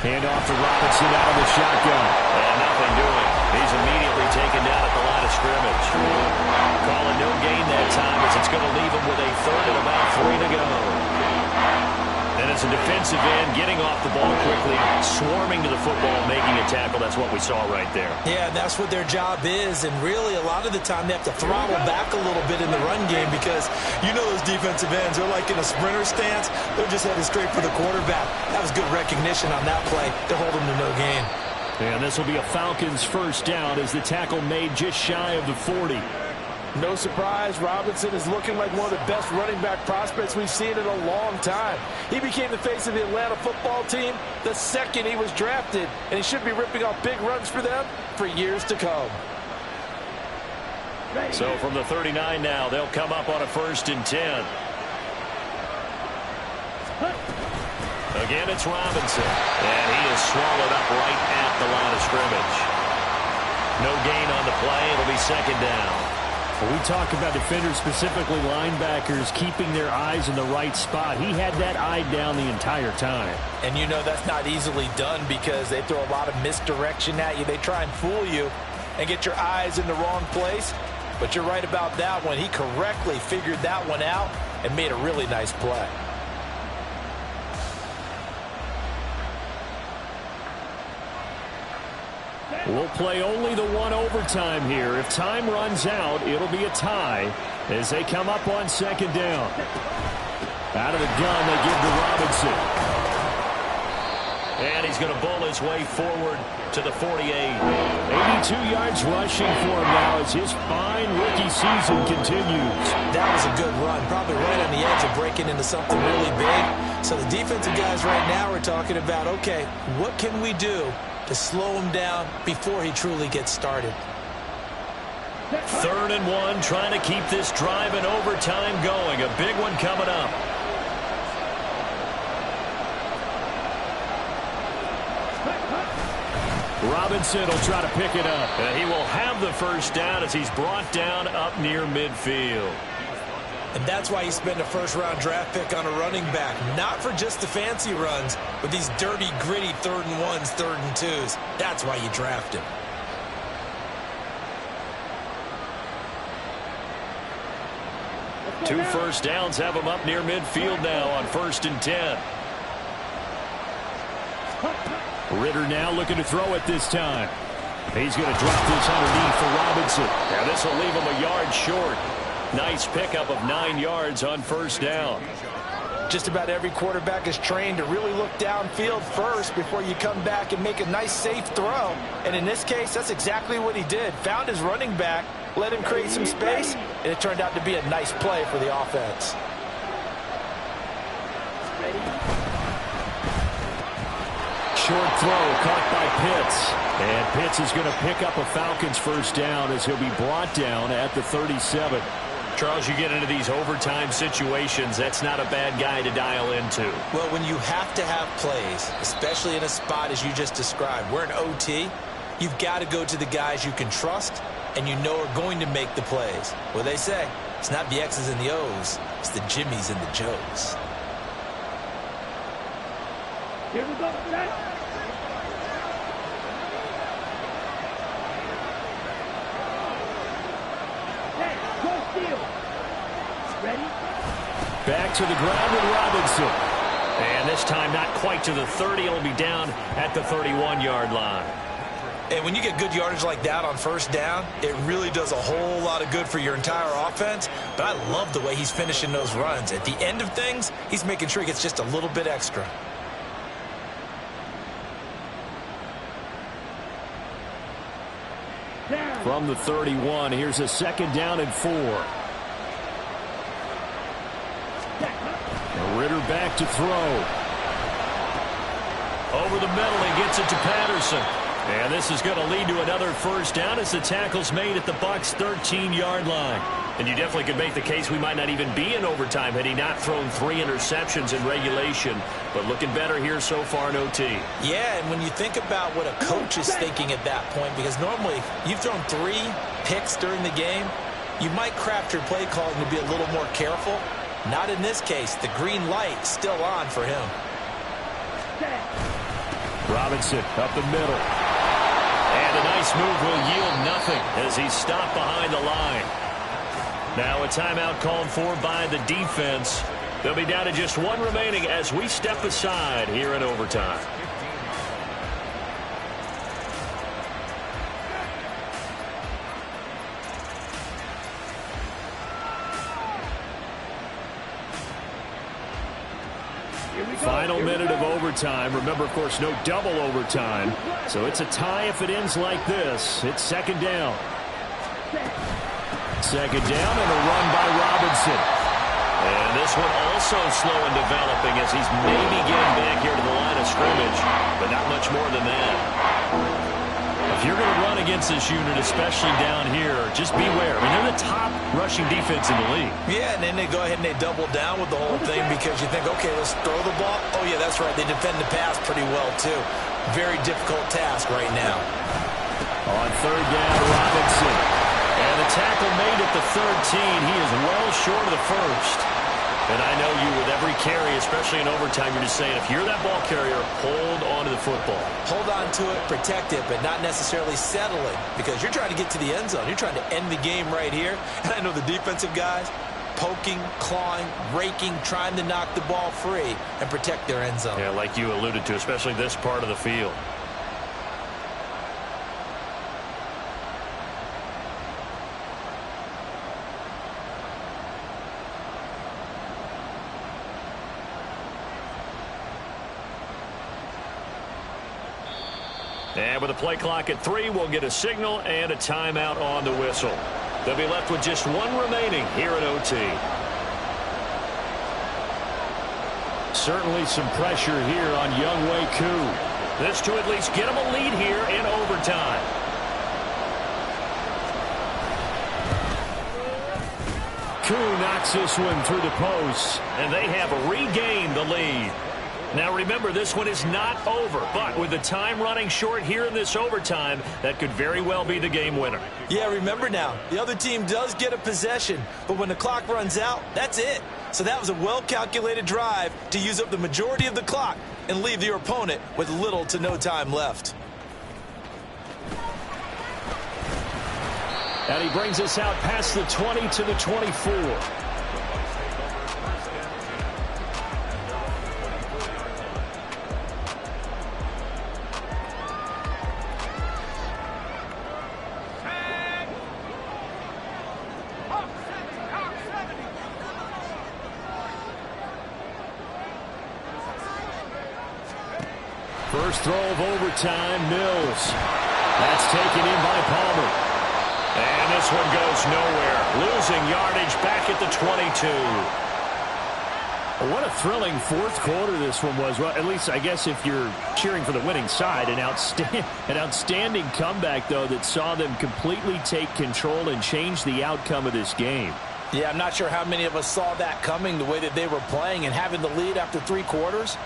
Hand off to Robinson out of the shotgun. And nothing doing. He's immediately taken down at the line of scrimmage. Calling no gain that time as it's going to leave him with a 3rd and about 3 to go. And as a defensive end getting off the ball quickly, swarming to the football, making a tackle. That's what we saw right there. Yeah, and that's what their job is. And really, a lot of the time, they have to throttle back a little bit in the run game because you know those defensive ends, they're like in a sprinter stance. They're just headed straight for the quarterback. That was good recognition on that play to hold them to no gain. And this will be a Falcons first down as the tackle made just shy of the 40. No surprise, Robinson is looking like one of the best running back prospects we've seen in a long time. He became the face of the Atlanta football team the second he was drafted, and he should be ripping off big runs for them for years to come. So from the 39 now, they'll come up on a 1st and 10. Again, it's Robinson, and he is swallowed up right at the line of scrimmage. No gain on the play. It'll be 2nd down. When we talk about defenders, specifically linebackers, keeping their eyes in the right spot, he had that eye down the entire time. And you know that's not easily done because they throw a lot of misdirection at you. They try and fool you and get your eyes in the wrong place. But you're right about that one. He correctly figured that one out and made a really nice play. We'll play only the one overtime here. If time runs out, it'll be a tie as they come up on 2nd down. Out of the gun, they give to Robinson. And he's going to bowl his way forward to the 48. 82 yards rushing for him now as his fine rookie season continues. That was a good run, probably right on the edge of breaking into something really big. So the defensive guys right now are talking about, okay, what can we do to slow him down before he truly gets started? 3rd and 1, trying to keep this drive in overtime going. A big one coming up. Robinson will try to pick it up. And he will have the 1st down as he's brought down up near midfield. And that's why you spend a 1st-round draft pick on a running back. Not for just the fancy runs, but these dirty, gritty 3rd and 1s, 3rd and 2s. That's why you draft him. Two 1st downs have him up near midfield now on 1st and 10. Ritter now looking to throw it this time. He's going to drop this underneath for Robinson. Now this will leave him a yard short. Nice pickup of 9 yards on 1st down. Just about every quarterback is trained to really look downfield first before you come back and make a nice, safe throw. And in this case, that's exactly what he did. Found his running back, let him create some space, and it turned out to be a nice play for the offense. Short throw caught by Pitts. And Pitts is going to pick up a Falcons 1st down as he'll be brought down at the 37. Charles, you get into these overtime situations, that's not a bad guy to dial into. Well, when you have to have plays, especially in a spot as you just described, we're in OT, you've got to go to the guys you can trust and you know are going to make the plays. What they say, it's not the X's and the O's, it's the Jimmies and the Joes. Here we go, set. Back to the ground with Robinson. And this time not quite to the 30. It'll be down at the 31-yard line. And when you get good yardage like that on 1st down, it really does a whole lot of good for your entire offense. But I love the way he's finishing those runs. At the end of things, he's making sure he gets just a little bit extra. From the 31, here's a 2nd down and 4. Ritter back to throw. Over the middle, he gets it to Patterson. And this is going to lead to another 1st down as the tackle's made at the Bucs' 13-yard line. And you definitely could make the case we might not even be in overtime had he not thrown 3 interceptions in regulation. But looking better here so far in OT. Yeah, and when you think about what a coach is thinking at that point, because normally you've thrown 3 picks during the game, you might craft your play calling to be a little more careful. Not in this case. The green light still on for him. Robinson up the middle. And a nice move will yield nothing as he's stopped behind the line. Now a timeout called for by the defense. They'll be down to just one remaining as we step aside here in overtime. Final minute of overtime. Remember, of course, no double overtime. So it's a tie if it ends like this. It's second down. Second down and a run by Robinson. And this one also slow in developing as he's maybe getting back here to the line of scrimmage, but not much more than that. If you're going to run against this unit, especially down here, just beware. I mean, they're the top rushing defense in the league. Yeah, and then they go ahead and they double down with the whole thing because you think, okay, let's throw the ball. Oh, yeah, that's right. They defend the pass pretty well, too. Very difficult task right now. On third down, Robinson. And the tackle made at the 13. He is well short of the first. And I know you, with every carry, especially in overtime, you're just saying, if you're that ball carrier, hold on to the football. Hold on to it, protect it, but not necessarily settling because you're trying to get to the end zone. You're trying to end the game right here. And I know the defensive guys poking, clawing, raking, trying to knock the ball free and protect their end zone. Yeah, like you alluded to, especially this part of the field. And with the play clock at 3, we'll get a signal and a timeout on the whistle. They'll be left with just one remaining here at OT. Certainly some pressure here on Younghoe Koo. This to at least get him a lead here in overtime. Koo knocks this one through the post. And they have regained the lead. Now remember, this one is not over, but with the time running short here in this overtime, that could very well be the game winner. Yeah, remember now, the other team does get a possession, but when the clock runs out, that's it. So that was a well-calculated drive to use up the majority of the clock and leave your opponent with little to no time left. And he brings us out past the 20 to the 24. First throw of overtime, Mills. That's taken in by Palmer. And this one goes nowhere. Losing yardage back at the 22. What a thrilling fourth quarter this one was. Well, at least I guess if you're cheering for the winning side. An outstanding comeback, though, that saw them completely take control and change the outcome of this game. Yeah, I'm not sure how many of us saw that coming, the way that they were playing and having the lead after 3 quarters.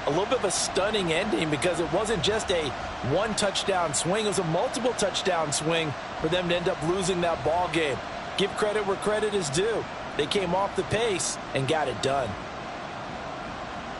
A little bit of a stunning ending because it wasn't just a one-touchdown swing. It was a multiple touchdown swing for them to end up losing that ball game. Give credit where credit is due. They came off the pace and got it done.